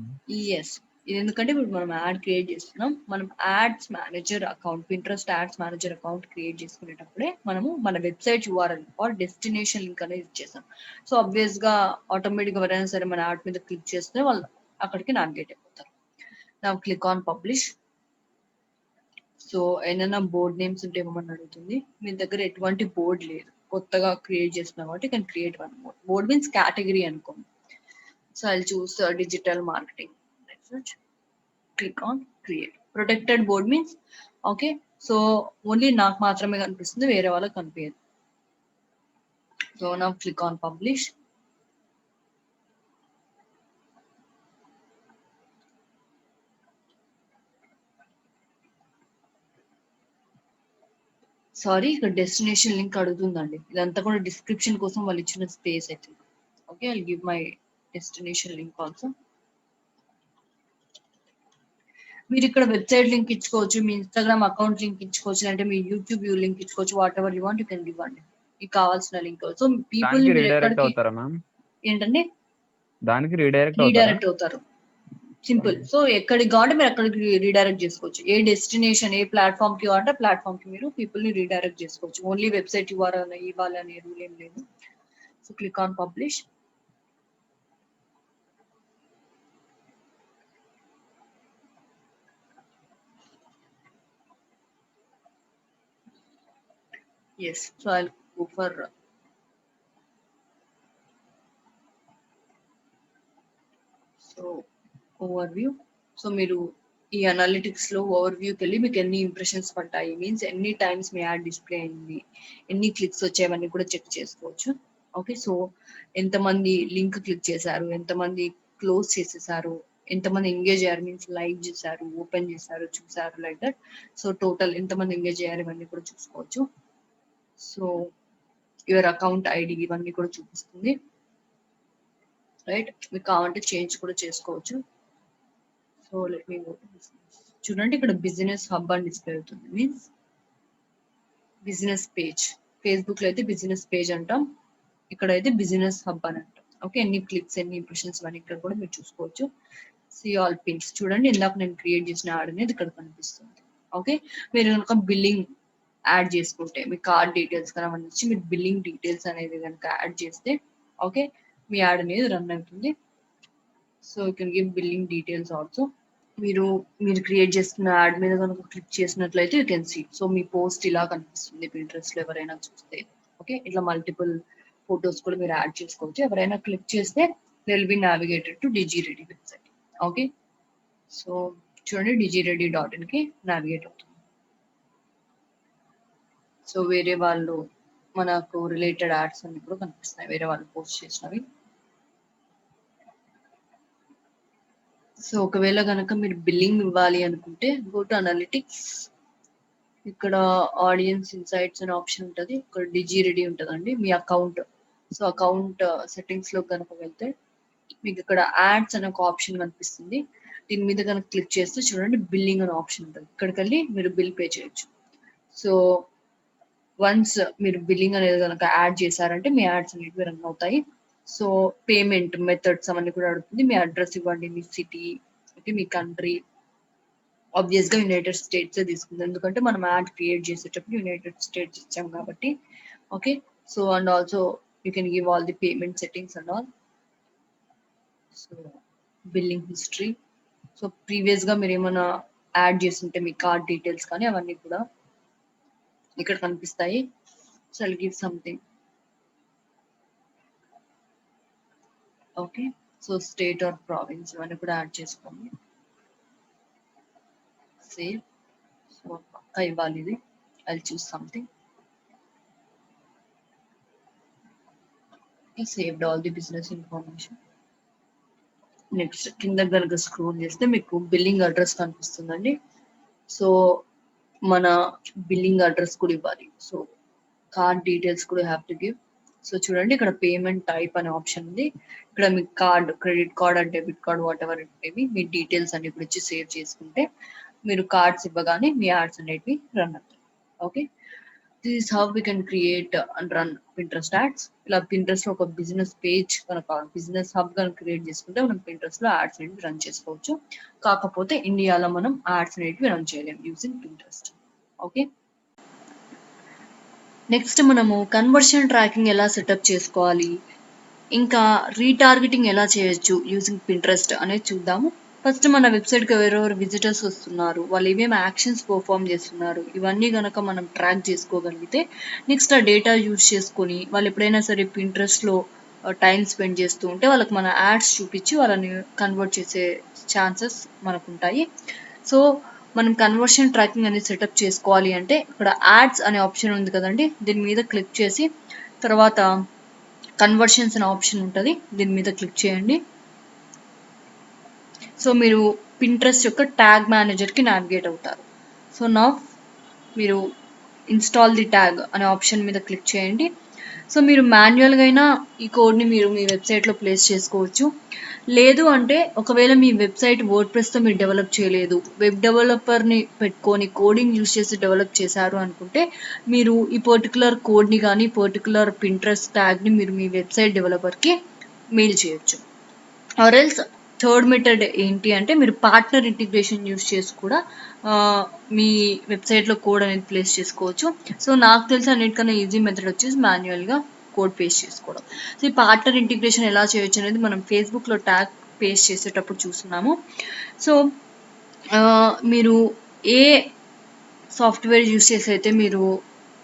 ఎస్, ఇది ఎందుకంటే ఇప్పుడు మనం యాడ్ క్రియేట్ చేస్తున్నాం. మనం ads manager account, Pinterest ads manager account create చేసుకునేటప్పుడే మనము మన website URL or destination link అనేది ఇచ్చేసాం. సో అబ్వియస్ గా ఆటోమేటిక్ ఎవరైనా సరే మన యాడ్ మీద క్లిక్ చేస్తే వాళ్ళు అక్కడికి నావిగేట్ అయిపోతారు. నా క్లిక్ ఆన్ పబ్లిష్. సో ఏదైనా బోర్డ్ నేమ్స్ ఉంటే ఇవ్వమని అడుగుతుంది. మీ దగ్గర ఎటువంటి బోర్డ్ లేదు, కొత్తగా క్రియేట్ చేస్తున్నా కాబట్టి can create one board. Board means category అనుకోండి. So I choose digital marketing. Click on create. Protected board means okay, so only నాకు మాత్రమే కనిపిస్తుంది, వేరే వాళ్ళకి కనిపించదు. సో నా క్లిక్ ఆన్ పబ్లిష్. సారీ, ఇక్కడ డెస్టినేషన్ లింక్ అడుగుతుందండి. ఇదంతా కూడా డిస్క్రిప్షన్ కోసం వాళ్ళు ఇచ్చిన స్పేస్ అయితే. Okay, I give my destination link also. మీరు ఇక్కడ వెబ్సైట్ లింక్ ఇచ్చుకోవచ్చు, మీ ఇన్స్టాగ్రామ్ అకౌంట్ లింక్ ఇచ్చుకోవచ్చు, అంటే మీ యూట్యూబ్ లింక్ ఇచ్చుకోవచ్చు. What ever you want you can give అండి, మీకు కావాల్సిన లింక్. సో పీపుల్ ని మీరు ఎక్కడికి ఏంటంటే దానికి రీడైరెక్ట్ అవుతారు. సింపుల్. సో ఎక్కడికి కావాలంటే మీరు అక్కడికి రీడైరెక్ట్ చేసుకోవచ్చు. ఏ డెస్టినేషన్ ఏ ప్లాట్ఫామ్ కి కావాలంటే ప్లాట్ఫామ్ కి మీరు పీపుల్ ని రీడైరెక్ట్ చేసుకోవచ్చు. ఓన్లీ వెబ్సైట్ ఇవ్వాలనే రూల్ ఏం లేదు. So click on publish. yes, so I'll go for so overview. So మీరు ఈ అనలిటిక్స్ లో ఓవర్ వ్యూకి వెళ్ళి మీకు ఎన్ని ఇంప్రెషన్స్ పడ్డాయి, మీన్స్ ఎన్ని టైమ్స్ మీ యాడ్ డిస్ప్లే అయింది, ఎన్ని క్లిక్స్ వచ్చాయవన్నీ కూడా చెక్ చేసుకోవచ్చు. ఓకే, సో ఎంతమంది లింక్ క్లిక్ చేశారు, ఎంతమంది క్లోజ్ చేసేసారు, ఎంతమంది ఎంగేజ్ అయ్యారు, మీన్స్ లైక్ చేశారు, ఓపెన్ చేశారు, చూసారు, లైక్ దట్. సో టోటల్ ఎంతమంది ఎంగేజ్ అయ్యారు ఇవన్నీ కూడా చూసుకోవచ్చు. సో యువర్ అకౌంట్ ఐడి ఇవన్నీ కూడా చూపిస్తుంది, రైట్. మీకు కావాలంటే చేంజ్ కూడా చేసుకోవచ్చు. So let me go to business. చూడండి ఇక్కడ బిజినెస్ హబ్ అని డిస్ప్లే అవుతుంది, మీన్స్ బిజినెస్ పేజ్. ఫేస్బుక్ లో అయితే బిజినెస్ పేజ్ అంటాం, ఇక్కడ అయితే బిజినెస్ హబ్ అని అంటాం. ఓకే, ఎన్ని క్లిక్స్ ఎన్ని ఇంప్రెషన్స్ అని ఇక్కడ కూడా మీరు చూసుకోవచ్చు. See all pins. చూడండి ఇందాక నేను క్రియేట్ చేసిన యాడ్ అనేది ఇక్కడ కనిపిస్తుంది. ఓకే, మీరు కనుక బిల్లింగ్ యాడ్ చేసుకుంటే మీ కార్డ్ డీటెయిల్స్ కనుక వచ్చి మీరు బిల్లింగ్ డీటెయిల్స్ అనేది కనుక యాడ్ చేస్తే ఓకే మీ యాడ్ అనేది రన్ అవుతుంది. So you can give billing details also. మీరు క్రియేట్ చేస్తున్న యాడ్ మీద కనుక క్లిక్ చేసినట్లయితే యూ కెన్ సీ. సో మీ పోస్ట్ ఇలా కనిపిస్తుంది Pinterest లో ఎవరైనా చూస్తే. ఓకే, ఇట్లా మల్టిపుల్ ఫొటోస్ కూడా మీరు యాడ్ చేసుకోవచ్చు. ఎవరైనా క్లిక్ చేస్తే they will be navigated to DigiReady website. Okay, so చూడండి digiready.in కి నావిగేట్ అవుతుంది. సో వేరే వాళ్ళు మనకు రిలేటెడ్ యాడ్స్ అన్ని కూడా కనిపిస్తున్నాయి, వేరే వాళ్ళు పోస్ట్ చేసినవి. సో ఒకవేళ కనుక మీరు బిల్లింగ్ ఇవ్వాలి అనుకుంటే గో టు అనలిటిక్స్. ఇక్కడ ఆడియన్స్ ఇన్సైట్స్ అనే ఆప్షన్ ఉంటుంది, ఇక్కడ డిజిరెడీ ఉంటుందండి మీ అకౌంట్. సో అకౌంట్ సెట్టింగ్స్ లో కనుక వెళ్తే మీకు ఇక్కడ యాడ్స్ అనే ఒక ఆప్షన్ కనిపిస్తుంది. దీని మీద కనుక క్లిక్ చేస్తే చూడండి బిల్లింగ్ అనే ఆప్షన్ ఉంటుంది, ఇక్కడికి వెళ్ళి మీరు బిల్ పే చేయొచ్చు. సో వన్స్ మీరు బిల్లింగ్ అనేది కనుక యాడ్ చేశారంటే మీ యాడ్స్ అనేవి రన్ అవుతాయి. సో పేమెంట్ మెథడ్స్ అవన్నీ కూడా అడుగుతుంది. మీ అడ్రస్ ఇవ్వండి, మీ సిటీ, ఓకే, మీ కంట్రీ. ఆబ్వియస్ గా యునైటెడ్ స్టేట్స్ తీసుకుంది, ఎందుకంటే మనం యాడ్ క్రియేట్ చేసేటప్పుడు యునైటెడ్ స్టేట్స్ ఇచ్చాం కాబట్టి. Okay, so and also you can give all the payment settings and all. So billing history. So previous గా మీరు ఏమైనా యాడ్ చేస్తుంటే మీ కార్డ్ డీటెయిల్స్ కానీ అవన్నీ కూడా ఇక్కడ కనిపిస్తాయి. So I'll give something. Okay, so state or province ఇవన్నీ కూడా యాడ్ చేసుకోండి. సేవ్. సో పక్కా ఇవ్వాలి ఇది. I choose something. Saved all the business information. Next కింద కనుక స్క్రోల్ చేస్తే మీకు బిల్లింగ్ అడ్రస్ కనిపిస్తుందండి. సో మన బిల్లింగ్ అడ్రస్ కూడా ఇవ్వాలి. సో కార్డ్ డీటెయిల్స్ కూడా హ్యావ్ టు గివ్. సో చూడండి ఇక్కడ పేమెంట్ టైప్ అనే ఆప్షన్ ఉంది. ఇక్కడ మీ card, credit card and debit card whatever it maybe, me details అన్ని ఇప్పుడు ఇచ్చి సేవ్ చేసుకుంటే మీరు కార్డ్స్ ఇవ్వగానే మీ యాడ్స్ అనేటివి రన్ అవుతాయి. Okay, this is how we can create and run Pinterest ads. ఇలా Pinterest లో ఒక బిజినెస్ పేజ్ కనుక బిజినెస్ హబ్ కనుక క్రియేట్ చేసుకుంటే మనం Pinterest లో యాడ్స్ అనేవి రన్ చేసుకోవచ్చు. కాకపోతే ఇండియాలో మనం యాడ్స్ అనేటివి రన్ చేయలేము యూజింగ్ Pinterest. ఓకే, నెక్స్ట్ మనము కన్వర్షన్ ట్రాకింగ్ ఎలా సెటప్ చేసుకోవాలి, ఇంకా రీటార్గెటింగ్ ఎలా చేయొచ్చు యూజింగ్ Pinterest అనేది చూద్దాము. ఫస్ట్ మన వెబ్సైట్కి ఎవరెవరు విజిటర్స్ వస్తున్నారు, వాళ్ళు ఏమేమి యాక్షన్స్ పర్ఫామ్ చేస్తున్నారు, ఇవన్నీ కనుక మనం ట్రాక్ చేసుకోగలిగితే నెక్స్ట్ ఆ డేటా యూజ్ చేసుకొని వాళ్ళు ఎప్పుడైనా సరే పింట్రెస్ట్లో టైం స్పెండ్ చేస్తూ ఉంటే వాళ్ళకి మన యాడ్స్ చూపించి వాళ్ళని కన్వర్ట్ చేసే ఛాన్సెస్ మనకు ఉంటాయి. సో మనం కన్వర్షన్ ట్రాకింగ్ అనేది సెటప్ చేసుకోవాలి అంటే ఇక్కడ యాడ్స్ అనే ఆప్షన్ ఉంది కదండి, దీని మీద క్లిక్ చేసి తర్వాత కన్వర్షన్స్ అనే ఆప్షన్ ఉంటుంది, దీని మీద క్లిక్ చేయండి. సో మీరు పింట్రెస్ట్ యొక్క ట్యాగ్ మేనేజర్కి నావిగేట్ అవుతారు. సో నా మీరు ఇన్స్టాల్ ది ట్యాగ్ అనే ఆప్షన్ మీద క్లిక్ చేయండి. సో మీరు మాన్యువల్గా అయినా ఈ కోడ్ని మీరు మీ వెబ్సైట్లో ప్లేస్ చేసుకోవచ్చు. లేదు అంటే ఒకవేళ మీ వెబ్సైట్ వర్డ్ప్రెస్తో మీరు డెవలప్ చేయలేదు, వెబ్ డెవలపర్ని పెట్టుకొని కోడింగ్ యూస్ చేసి డెవలప్ చేశారు అనుకుంటే మీరు ఈ పర్టికులర్ కోడ్ని కానీ పర్టికులర్ పింట్రెస్ట్ ట్యాగ్ని మీరు మీ వెబ్సైట్ డెవలపర్కి మెయిల్ చేయొచ్చు. ఆర్ ఎల్స్ థర్డ్ మెథడ్ ఏంటి అంటే మీరు పార్ట్నర్ ఇంటిగ్రేషన్ యూస్ చేసి కూడా మీ వెబ్సైట్లో కోడ్ అనేది ప్లేస్ చేసుకోవచ్చు. సో నాకు తెలిసి అన్నిటికన్నా ఈజీ మెథడ్ వచ్చేసి మాన్యువల్గా కోడ్ పేస్ట్ చేసుకోవడం. సో ఈ పార్ట్నర్ ఇంటిగ్రేషన్ ఎలా చేయొచ్చు అనేది మనం ఫేస్బుక్లో ట్యాగ్ పేస్ట్ చేసేటప్పుడు చూస్తున్నాము. సో మీరు ఏ సాఫ్ట్వేర్ యూస్ చేసి అయితే మీరు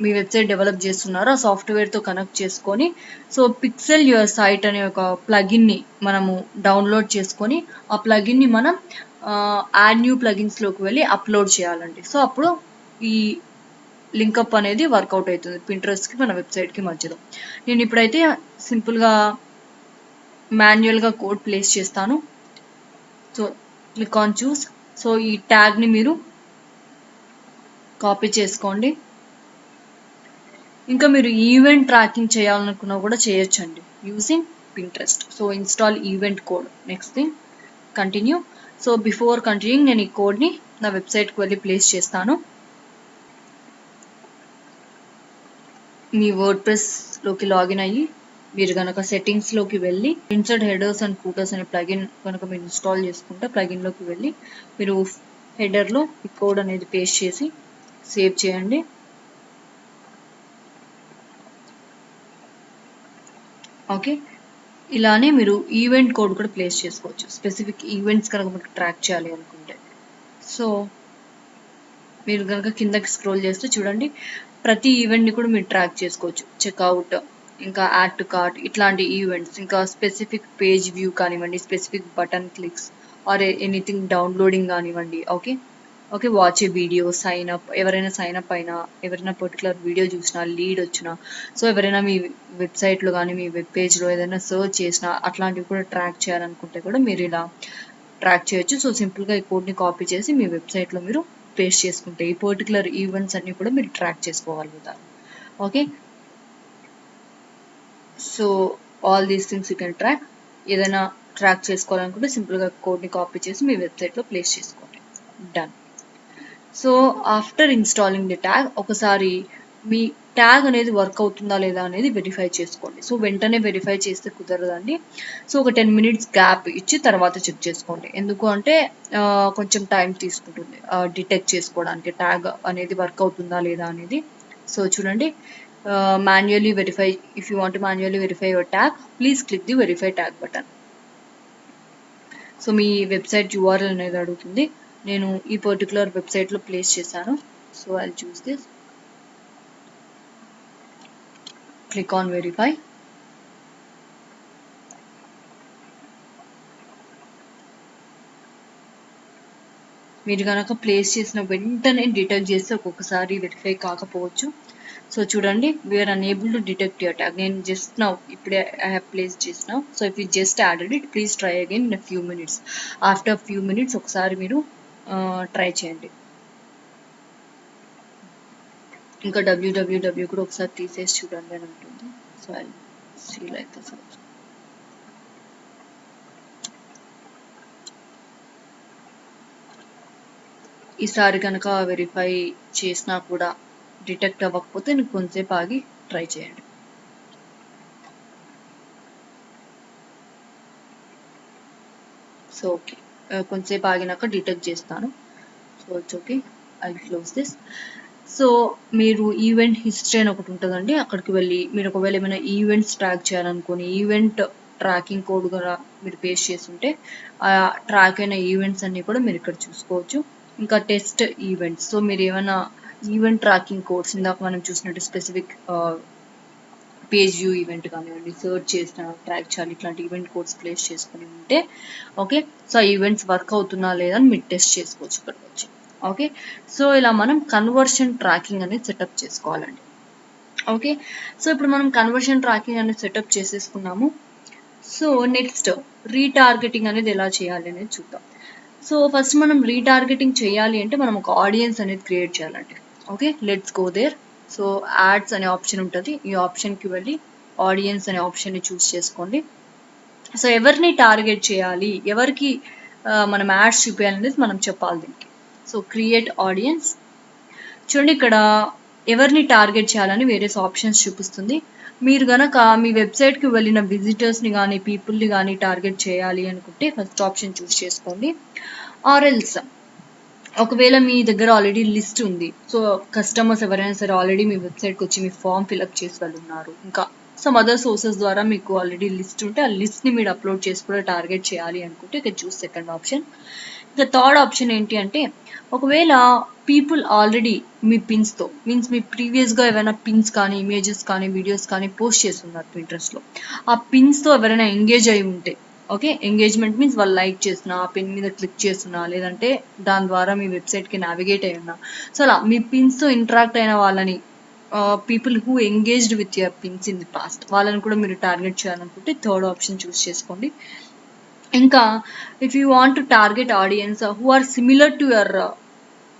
మీ వెబ్సైట్ డెవలప్ చేస్తున్నారో ఆ సాఫ్ట్వేర్తో కనెక్ట్ చేసుకొని సో పిక్సెల్ యువర్ సైట్ అనే ఒక ప్లగిన్ని మనము డౌన్లోడ్ చేసుకొని ఆ ప్లగిన్ని మనం యాడ్ న్యూ ప్లగిన్స్లోకి వెళ్ళి అప్లోడ్ చేయాలండి. సో అప్పుడు ఈ లింకప్ అనేది వర్కౌట్ అవుతుంది పింట్రెస్ట్కి మన వెబ్సైట్కి మధ్యలో. నేను ఇప్పుడైతే సింపుల్గా మాన్యువల్గా కోడ్ ప్లేస్ చేస్తాను. So click on choose. So ఈ ట్యాగ్ని మీరు కాపీ చేసుకోండి. ఇంకా మీరు ఈవెంట్ ట్రాకింగ్ చేయాలనుకున్నా కూడా చేయొచ్చండి using Pinterest. So install event code. Next thing continue. So before continuing నేను ఈ కోడ్ని నా వెబ్సైట్కి వెళ్ళి ప్లేస్ చేస్తాను. మీ వర్డ్ప్రెస్లోకి లాగిన్ అయ్యి మీరు కనుక సెట్టింగ్స్లోకి వెళ్ళి ఇన్సర్ట్ హెడర్స్ అండ్ ఫూటర్స్ అనే ప్లగిన్ కనుక మీరు ఇన్స్టాల్ చేసుకుంటే ప్లగిన్లోకి వెళ్ళి మీరు హెడర్లో ఈ కోడ్ అనేది పేస్ట్ చేసి సేవ్ చేయండి. ఓకే, ఇలానే మీరు ఈవెంట్ కోడ్ కూడా ప్లేస్ చేసుకోవచ్చు స్పెసిఫిక్ ఈవెంట్స్ కనుక మీకు ట్రాక్ చేయాలి అనుకుంటే. సో మీరు కనుక కిందకి స్క్రోల్ చేస్తే చూడండి ప్రతి ఈవెంట్ని కూడా మీరు ట్రాక్ చేసుకోవచ్చు. చెక్అవుట్, ఇంకా యాడ్ టు కార్ట్, ఇట్లాంటి ఈవెంట్స్, ఇంకా స్పెసిఫిక్ పేజ్ వ్యూ కానివ్వండి, specific button clicks or anything downloading కానివ్వండి. ఓకే ఓకే వాచ్ ఏ వీడియో, సైన్ అప్, ఎవరైనా సైన్ అప్ అయినా, ఎవరైనా పర్టికులర్ వీడియో చూసినా, లీడ్ వచ్చినా, సో ఎవరైనా మీ వెబ్సైట్లో కానీ మీ వెబ్ పేజ్లో ఏదైనా సర్చ్ చేసినా అట్లాంటివి కూడా ట్రాక్ చేయాలనుకుంటే కూడా మీరు ఇలా ట్రాక్ చేయొచ్చు. సో సింపుల్గా ఈ కోడ్ని కాపీ చేసి మీ వెబ్సైట్లో మీరు పేస్ట్ చేసుకుంటే ఈ పర్టికులర్ ఈవెంట్స్ అన్ని కూడా మీరు ట్రాక్ చేసుకోగలుగుతారు. Okay, so all these things you can track. ఏదైనా ట్రాక్ చేసుకోవాలనుకుంటే సింపుల్గా కోడ్ని కాపీ చేసి మీ వెబ్సైట్లో ప్లేస్ చేసుకోండి. Done. So after installing the tag ఒకసారి మీ ట్యాగ్ అనేది వర్క్ అవుతుందా లేదా అనేది వెరిఫై చేసుకోండి. సో వెంటనే వెరిఫై చేస్తే కుదరదండి. సో ఒక 10 minutes గ్యాప్ ఇచ్చి తర్వాత చెక్ చేసుకోండి. ఎందుకు అంటే కొంచెం టైం తీసుకుంటుంది డిటెక్ట్ చేసుకోవడానికి ట్యాగ్ అనేది వర్క్ అవుతుందా లేదా అనేది. సో చూడండి manually verify, if you want manually verify your tag please click the verify tag button. So me website URL అనేది అడుగుతుంది. నేను ఈ పర్టికులర్ వెబ్సైట్లో ప్లేస్ చేశాను. So I choose this, click on verify. మీరు కనుక ప్లేస్ చేసిన వెంటనే డిటెక్ట్ చేస్తే ఒక్కొక్కసారి వెరిఫై కాకపోవచ్చు. సో చూడండి we're unable to detect your tag. నేను జస్ట్ నౌ ఇప్పుడే ఐ హ్యావ్ ప్లేస్ చేసిన. So if you just added it please try again in few minutes. After few minutes ఒకసారి మీరు ట్రై చేయండి. ఇంకా www కూడా ఒకసారి తీసేసి చూడండి అని ఉంటుంది. So I see like this. ఈసారి కనుక వెరిఫై చేసినా కూడా డిటెక్ట్ అవ్వకపోతే నేను కొంచెంసేపు ఆగి ట్రై చేయండి. సో ఓకే, కొంచెంసేపు ఆగినాక డిటెక్ట్ చేస్తాను. So it's okay, I close this. So మీరు ఈవెంట్ హిస్టరీ అని ఒకటి ఉంటుందండి, అక్కడికి వెళ్ళి మీరు ఒకవేళ ఏమైనా ఈవెంట్స్ ట్రాక్ చేయాలనుకుని ఈవెంట్ ట్రాకింగ్ కోడ్ కూడా మీరు పేస్ట్ చేస్తుంటే ఆ ట్రాక్ అయిన ఈవెంట్స్ అన్ని కూడా మీరు ఇక్కడ చూసుకోవచ్చు. ఇంకా టెస్ట్ ఈవెంట్స్, సో మీరు ఏమైనా ఈవెంట్ ట్రాకింగ్ కోడ్స్ ఇందాక మనం చూసినట్టు స్పెసిఫిక్ పేజ్ వ్యూ ఈవెంట్ కానివ్వండి, సర్చ్ చేసిన ట్రాక్ చేయాలి, ఇట్లాంటి ఈవెంట్ కోడ్స్ ప్లేస్ చేసుకుని ఉంటే ఓకే. సో ఆ ఈవెంట్స్ వర్క్ అవుతున్నా లేదా అని మీరు టెస్ట్ చేసుకోవచ్చు ఇక్కడికి వచ్చి. ఓకే, సో ఇలా మనం కన్వర్షన్ ట్రాకింగ్ అనేది సెటప్ చేసుకోవాలండి. ఓకే, సో ఇప్పుడు మనం కన్వర్షన్ ట్రాకింగ్ అనేది సెటప్ చేసేసుకున్నాము. సో నెక్స్ట్ రీటార్గెటింగ్ అనేది ఎలా చేయాలి అనేది చూద్దాం. సో ఫస్ట్ మనం రీటార్గెటింగ్ చేయాలి అంటే మనం ఒక ఆడియన్స్ అనేది క్రియేట్ చేయాలండి. Okay, let's go there. So ads అనే ఆప్షన్ ఉంటుంది, ఈ ఆప్షన్కి వెళ్ళి ఆడియన్స్ అనే ఆప్షన్ని చూస్ చేసుకోండి. సో ఎవరిని టార్గెట్ చేయాలి, ఎవరికి మనం యాడ్స్ చూపించాలనేది మనం చెప్పాలి దీనికి. సో క్రియేట్ ఆడియన్స్, చూడండి ఇక్కడ ఎవరిని టార్గెట్ చేయాలని వేరియస్ ఆప్షన్స్ చూపిస్తుంది. మీరు గనక మీ వెబ్సైట్కి వెళ్ళిన విజిటర్స్ని కానీ పీపుల్ని కానీ టార్గెట్ చేయాలి అనుకుంటే ఫస్ట్ ఆప్షన్ చూస్ చేసుకోండి. ఆర్ఎల్స్ ఒకవేళ మీ దగ్గర ఆల్రెడీ లిస్ట్ ఉంది, సో కస్టమర్స్ ఎవరైనా సరే ఆల్రెడీ మీ వెబ్సైట్కి వచ్చి మీ ఫామ్ ఫిల్అప్ చేసి వాళ్ళు ఉన్నారు, ఇంకా సమ్ అదర్ సోర్సెస్ ద్వారా మీకు ఆల్రెడీ లిస్ట్ ఉంటే ఆ లిస్ట్ని మీరు అప్లోడ్ చేసి కూడా టార్గెట్ చేయాలి అనుకుంటే ఇక్కడ చూస్ సెకండ్ ఆప్షన్. ఇంకా థర్డ్ ఆప్షన్ ఏంటి అంటే ఒకవేళ పీపుల్ ఆల్రెడీ మీ పిన్స్తో మీన్స్ మీ ప్రీవియస్గా ఏమైనా పిన్స్ కానీ ఇమేజెస్ కానీ వీడియోస్ కానీ పోస్ట్ చేస్తున్నారు Pinterestలో, ఆ పిన్స్తో ఎవరైనా ఎంగేజ్ అయి ఉంటే ఓకే, ఎంగేజ్మెంట్ మీన్స్ వాళ్ళు లైక్ చేస్తున్నా, ఆ పిన్ మీద క్లిక్ చేస్తున్నా, లేదంటే దాని ద్వారా మీ వెబ్సైట్కి నావిగేట్ అయి ఉన్నా, సో అలా మీ పిన్స్తో ఇంటరాక్ట్ అయిన వాళ్ళని people who engaged with your pins in the past వాళ్ళని కూడా మీరు టార్గెట్ చేయాలనుకుంటే థర్డ్ ఆప్షన్ చూస్ చేసుకోండి. ఇంకా if you want to target audience who are similar to your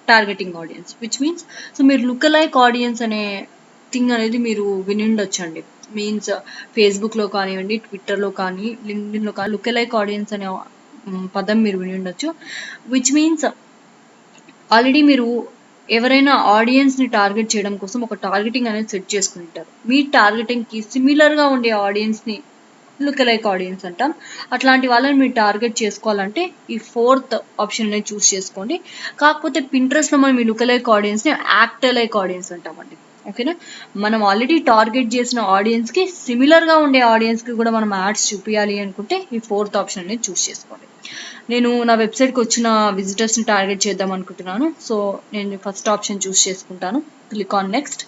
targeting audience which means, so మీరు లుక్ లైక్ ఆడియన్స్ అనే థింగ్ అనేది మీరు వినిండొచ్చండి. మీన్స్ ఫేస్బుక్లో కానివ్వండి, ట్విట్టర్లో కానీ, లింక్డ్ఇన్లో కానీ లుక్ లైక్ ఆడియన్స్ అనే పదం మీరు విని ఉండొచ్చు. విచ్ మీన్స్ ఆల్రెడీ మీరు ఎవరైనా ఆడియన్స్ని టార్గెట్ చేయడం కోసం ఒక టార్గెటింగ్ అనేది సెట్ చేసుకుని ఉంటారు. మీ టార్గెటింగ్కి సిమిలర్గా ఉండే ఆడియన్స్ని లుక్ లైక్ ఆడియన్స్ అంటాం. అట్లాంటి వాళ్ళని మీరు టార్గెట్ చేసుకోవాలంటే ఈ ఫోర్త్ ఆప్షన్ అనేది చూస్ చేసుకోండి. కాకపోతే Pinterestలో మనం ఈ లుక్ లైక్ ఆడియన్స్ని యాక్ట్ లైక్ ఆడియన్స్ అంటామండి. ఓకేనా, మనం ఆల్రెడీ టార్గెట్ చేసిన ఆడియన్స్కి సిమిలర్గా ఉండే ఆడియన్స్కి కూడా మనం యాడ్స్ చూపించాలి అనుకుంటే ఈ ఫోర్త్ ఆప్షన్ అనేది చూస్ చేసుకోండి. నేను నా వెబ్సైట్కి వచ్చిన విజిటర్స్ని టార్గెట్ చేద్దాం అనుకుంటున్నాను, సో నేను ఫస్ట్ ఆప్షన్ చూస్ చేసుకుంటాను. Click on next.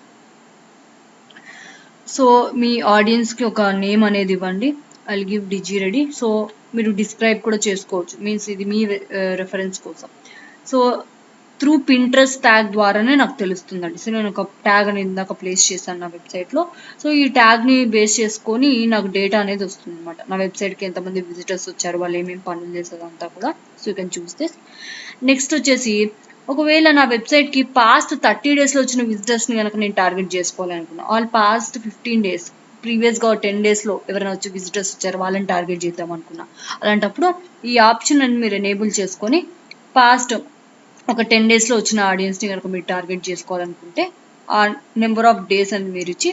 సో మీ ఆడియన్స్కి ఒక నేమ్ అనేది ఇవ్వండి. I will give digi ready. So మీరు డిస్క్రైబ్ కూడా చేసుకోవచ్చు, మీన్స్ ఇది మీ రెఫరెన్స్ కోసం. సో త్రూ Pinterest ట్యాగ్ ద్వారానే నాకు తెలుస్తుందండి. సో నేను ఒక ట్యాగ్ అనేది ఇందాక ప్లేస్ చేశాను నా వెబ్సైట్లో. సో ఈ ట్యాగ్ని బేస్ చేసుకొని నాకు డేటా అనేది వస్తుంది అనమాట. నా వెబ్సైట్కి ఎంతమంది విజిటర్స్ వచ్చారు, వాళ్ళు ఏమేమి పనులు చేశారు అంతా కూడా. So you can choose this. Next వచ్చేసి ఒకవేళ నా వెబ్సైట్కి పాస్ట్ 30 డేస్లో వచ్చిన విజిటర్స్ని కనుక నేను టార్గెట్ చేసుకోవాలి అనుకున్నాను, ఆల్ పాస్ట్ 15 డేస్ ప్రీవియస్గా 10 డేస్లో ఎవరైనా వచ్చి విజిటర్స్ వచ్చారు వాళ్ళని టార్గెట్ చేద్దాం అనుకున్నా, అలాంటప్పుడు ఈ ఆప్షన్ అని మీరు ఎనేబుల్ చేసుకొని పాస్ట్ ఒక 10 డేస్లో వచ్చిన ఆడియన్స్ని కనుక మీరు టార్గెట్ చేసుకోవాలనుకుంటే ఆ నెంబర్ ఆఫ్ డేస్ అని మీరు ఇచ్చి,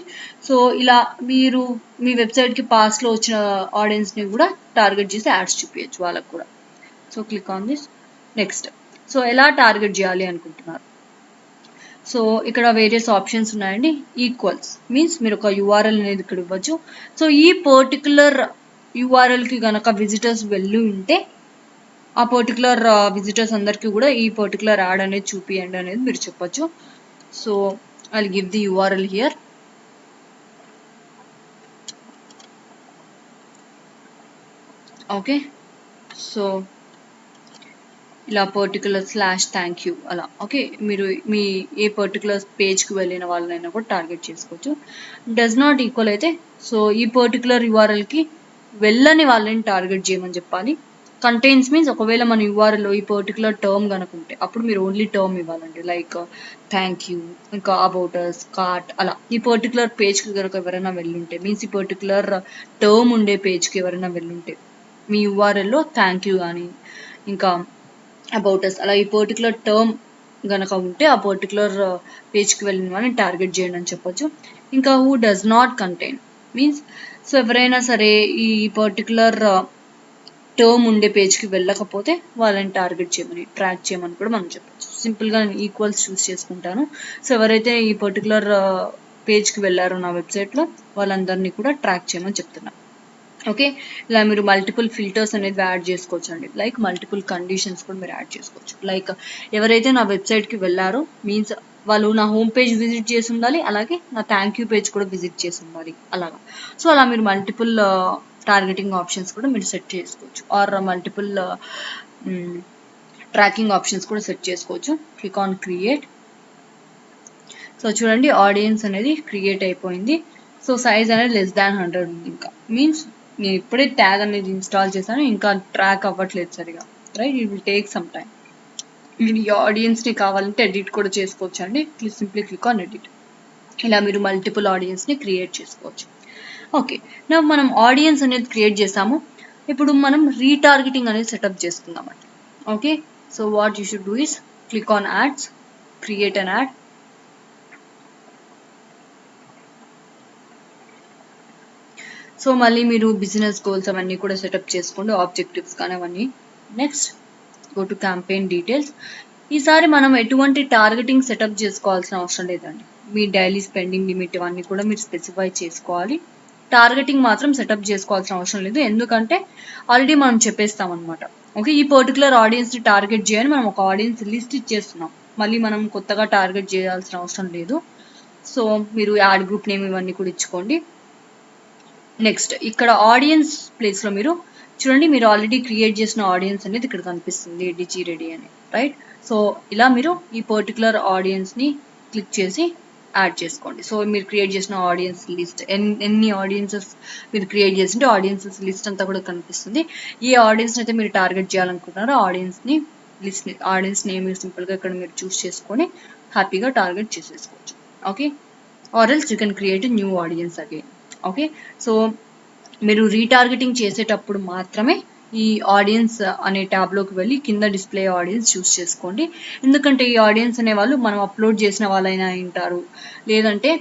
సో ఇలా మీరు మీ వెబ్సైట్కి పాస్ట్లో వచ్చిన ఆడియన్స్ని కూడా టార్గెట్ చేసి యాడ్స్ చూపించచ్చు వాళ్ళకు కూడా. So click on this. Next, so ఎలా టార్గెట్ చేయాలి అనుకుంటున్నారు. సో ఇక్కడ వేరియస్ ఆప్షన్స్ ఉన్నాయండి. ఈక్వల్స్ మీన్స్ మీరు ఒక యూఆర్ఎల్ అనేది ఇక్కడ ఇవ్వచ్చు. సో ఈ పర్టికులర్ యూఆర్ఎల్కి కనుక విజిటర్స్ వెళ్ళి ఉంటే ఆ పర్టికులర్ విజిటర్స్ అందరికీ కూడా ఈ పర్టికులర్ యాడ్ అనేది చూపియండి అనేది మీరు చెప్పచ్చు. So I will give the URL here. Okay, so ఇలా పర్టికులర్ /thank you అలా. ఓకే, మీరు మీ ఏ పర్టికులర్ పేజ్కి వెళ్ళిన వాళ్ళనైనా కూడా టార్గెట్ చేసుకోవచ్చు. డస్ నాట్ ఈక్వల్ అయితే సో ఈ పర్టికులర్ యూఆర్ఎల్కి వెళ్ళని వాళ్ళని టార్గెట్ చేయమని చెప్పాలి. కంటైన్స్ మీన్స్ ఒకవేళ మన యూఆర్ఎల్లో ఈ పర్టికులర్ టర్మ్ కనుక ఉంటే అప్పుడు మీరు ఓన్లీ టర్మ్ ఇవ్వాలండి, లైక్ థ్యాంక్ యూ, ఇంకా అబౌట్ అస్, కార్ట్ అలా. ఈ పర్టికులర్ పేజ్కి కనుక ఎవరైనా వెళ్ళుంటే మీన్స్ ఈ పర్టికులర్ టర్మ్ ఉండే పేజ్కి ఎవరైనా వెళ్ళుంటే మీ యూఆర్ఎల్లో థ్యాంక్ యూ కానీ ఇంకా అబౌట్ అస్ అలా ఈ పర్టికులర్ టర్మ్ కనుక ఉంటే ఆ పర్టికులర్ పేజ్కి వెళ్ళిన వాళ్ళని టార్గెట్ చేయండి అని చెప్పొచ్చు. ఇంకా who does not contain means so ఎవరైనా సరే ఈ పర్టికులర్ టర్మ్ ఉండే పేజ్కి వెళ్ళకపోతే వాళ్ళని టార్గెట్ చేయమని ట్రాక్ చేయమని కూడా మనం చెప్పచ్చు. సింపుల్గా నేను ఈక్వల్స్ చూస్ చేసుకుంటాను. సో ఎవరైతే ఈ పర్టికులర్ పేజ్కి వెళ్ళారో నా వెబ్సైట్లో వాళ్ళందరినీ కూడా ట్రాక్ చేయమని చెప్తున్నాను. ఓకే, ఇలా మీరు మల్టిపుల్ ఫిల్టర్స్ అనేది యాడ్ చేసుకోవచ్చు అండి. లైక్ మల్టిపుల్ కండిషన్స్ కూడా మీరు యాడ్ చేసుకోవచ్చు. లైక్ ఎవరైతే నా వెబ్సైట్కి వెళ్ళారో మీన్స్ వాళ్ళు నా హోమ్ పేజ్ విజిట్ చేసి ఉండాలి, అలాగే నా థ్యాంక్ యూ పేజ్ కూడా విజిట్ చేసి ఉండాలి అలాగా. సో అలా మీరు మల్టిపుల్ టార్గెటింగ్ ఆప్షన్స్ కూడా మీరు సెట్ చేసుకోవచ్చు, ఆర్ మల్టిపుల్ ట్రాకింగ్ ఆప్షన్స్ కూడా సెట్ చేసుకోవచ్చు. Click on create. సో చూడండి ఆడియన్స్ అనేది క్రియేట్ అయిపోయింది. సో సైజ్ అనేది <100 ఉంది. ఇంకా మీన్స్ నేను ఇప్పుడే ట్యాగ్ అనేది ఇన్స్టాల్ చేశాను, ఇంకా ట్రాక్ అవ్వట్లేదు సరిగా, right. It will take some time. మీరు ఈ ఆడియన్స్ని కావాలంటే ఎడిట్ కూడా చేసుకోవచ్చు అండి. Simply click on edit. ఇలా మీరు మల్టిపుల్ ఆడియన్స్ని క్రియేట్ చేసుకోవచ్చు. ఓకే, నా మనం ఆడియన్స్ అనేది క్రియేట్ చేసాము. ఇప్పుడు మనం రీటార్గెటింగ్ అనేది సెటప్ చేసుకుందామండి. Okay, so what you should do is click on ads, create an add. So మళ్ళీ మీరు బిజినెస్ గోల్స్ అవన్నీ కూడా సెటప్ చేసుకోండి, ఆబ్జెక్టివ్స్ కానీ అవన్నీ. Next go to campaign details. ఈసారి మనం ఎటువంటి టార్గెటింగ్ సెటప్ చేసుకోవాల్సిన అవసరం లేదండి. మీ డైలీ స్పెండింగ్ లిమిట్ ఇవన్నీ కూడా మీరు స్పెసిఫై చేసుకోవాలి. టార్గెటింగ్ మాత్రం సెటప్ చేసుకోవాల్సిన అవసరం లేదు, ఎందుకంటే ఆల్రెడీ మనం చెప్పేస్తాం అనమాట. ఓకే, ఈ పర్టికులర్ ఆడియన్స్ని టార్గెట్ చేయని మనం ఒక ఆడియన్స్ లిస్ట్ ఇచ్చేస్తున్నాం, మళ్ళీ మనం కొత్తగా టార్గెట్ చేయాల్సిన అవసరం లేదు. సో మీరు యాడ్ గ్రూప్ నేమ్ ఇవన్నీ కూడా ఇచ్చుకోండి. నెక్స్ట్ ఇక్కడ ఆడియన్స్ ప్లేస్లో మీరు చూడండి, మీరు ఆల్రెడీ క్రియేట్ చేసిన ఆడియన్స్ అనేది ఇక్కడ కనిపిస్తుంది, డిజి రెడీ అని, రైట్. సో ఇలా మీరు ఈ పర్టికులర్ ఆడియన్స్ని క్లిక్ చేసి యాడ్ చేసుకోండి. సో మీరు క్రియేట్ చేసిన ఆడియన్స్ లిస్ట్ ఎన్ని ఆడియన్సెస్ మీరు క్రియేట్ చేసింటే ఆడియన్సెస్ లిస్ట్ అంతా కూడా కనిపిస్తుంది. ఏ ఆడియన్స్ అయితే మీరు టార్గెట్ చేయాలనుకుంటున్నారో ఆడియన్స్ని లిస్ట్ని ఆడియన్స్ నేమ్ సింపుల్గా ఇక్కడ మీరు చూస్ చేసుకొని హ్యాపీగా టార్గెట్ చేసేసుకోవచ్చు. Okay, or else you can create new audience again. Okay, so మీరు రీటార్గెటింగ్ చేసేటప్పుడు మాత్రమే ఈ ఆడియన్స్ అనే ట్యాబ్లోకి వెళ్ళి కింద డిస్ప్లే ఆడియన్స్ చూస్ చేసుకోండి, ఎందుకంటే ఈ ఆడియన్స్ అనే వాళ్ళు మనం అప్లోడ్ చేసిన వాళ్ళైనా ఉంటారు, లేదంటే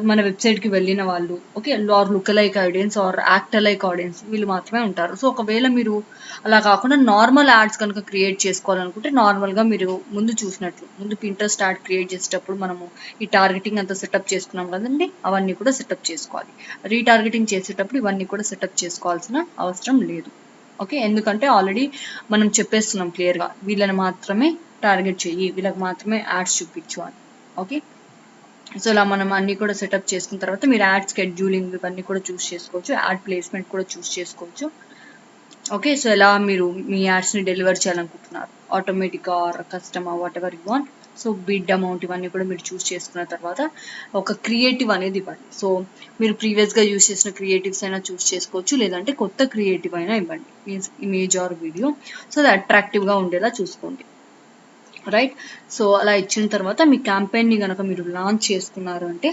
మన వెబ్సైట్కి వెళ్ళిన వాళ్ళు, okay, or look like audience or actor like audience వీళ్ళు మాత్రమే ఉంటారు. సో ఒకవేళ మీరు అలా కాకుండా నార్మల్ యాడ్స్ కనుక క్రియేట్ చేసుకోవాలనుకుంటే నార్మల్గా మీరు ముందు చూసినట్లు ముందు పింట్రెస్ట్ యాడ్ క్రియేట్ చేసేటప్పుడు మనము ఈ టార్గెటింగ్ అంతా సెటప్ చేసుకున్నాం కదండి, అవన్నీ కూడా సెటప్ చేసుకోవాలి. రీటార్గెటింగ్ చేసేటప్పుడు ఇవన్నీ కూడా సెటప్ చేసుకోవాల్సిన అవసరం లేదు. ఓకే, ఎందుకంటే ఆల్రెడీ మనం చెప్పేస్తున్నాం క్లియర్గా వీళ్ళని మాత్రమే టార్గెట్ చెయ్యి, వీళ్ళకి మాత్రమే యాడ్స్ చూపించు అని. ఓకే, సో ఇలా మనం అన్ని కూడా సెటప్ చేసుకున్న తర్వాత మీరు యాడ్ స్కెడ్యూలింగ్ ఇవన్నీ కూడా చూస్ చేసుకోవచ్చు, యాడ్ ప్లేస్మెంట్ కూడా చూస్ చేసుకోవచ్చు. ఓకే, సో ఎలా మీరు మీ యాడ్స్ని డెలివర్ చేయాలనుకుంటున్నారు, ఆటోమేటిక్గా or customer whatever you want. So bid amount ఇవన్నీ కూడా మీరు చూస్ చేసుకున్న తర్వాత ఒక క్రియేటివ్ అనేది ఇవ్వండి. సో మీరు ప్రీవియస్గా యూస్ చేసిన క్రియేటివ్స్ అయినా చూస్ చేసుకోవచ్చు, లేదంటే కొత్త క్రియేటివ్ అయినా ఇవ్వండి, means image or video. So అది అట్రాక్టివ్గా ఉండేలా చూసుకోండి, రైట్. సో అలా ఇచ్చిన తర్వాత మీ క్యాంపెయిన్ని కనుక మీరు లాంచ్ చేసుకున్నారు అంటే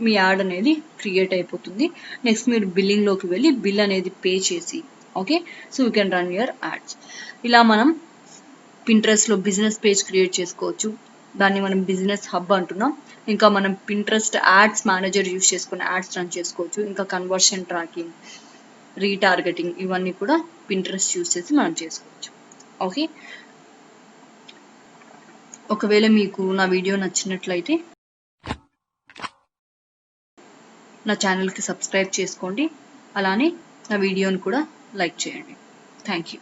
మీ యాడ్ అనేది క్రియేట్ అయిపోతుంది. నెక్స్ట్ మీరు బిల్లింగ్లోకి వెళ్ళి బిల్ అనేది పే చేసి, okay, so you can run your ads. ఇలా మనం పింట్రెస్ట్లో బిజినెస్ పేజ్ క్రియేట్ చేసుకోవచ్చు, దాన్ని మనం బిజినెస్ హబ్ అంటున్నాం. ఇంకా మనం పింట్రెస్ట్ యాడ్స్ మేనేజర్ యూస్ చేసుకుని యాడ్స్ రన్ చేసుకోవచ్చు, ఇంకా కన్వర్షన్ ట్రాకింగ్, రీటార్గెటింగ్ ఇవన్నీ కూడా పింట్రెస్ట్ యూస్ చేసి మనం చేసుకోవచ్చు. ఓకే, ఒకవేళ మీకు నా వీడియో నచ్చినట్లయితే నా ఛానల్కి సబ్స్క్రైబ్ చేసుకోండి, అలానే నా వీడియోని కూడా లైక్ చేయండి. Thank you.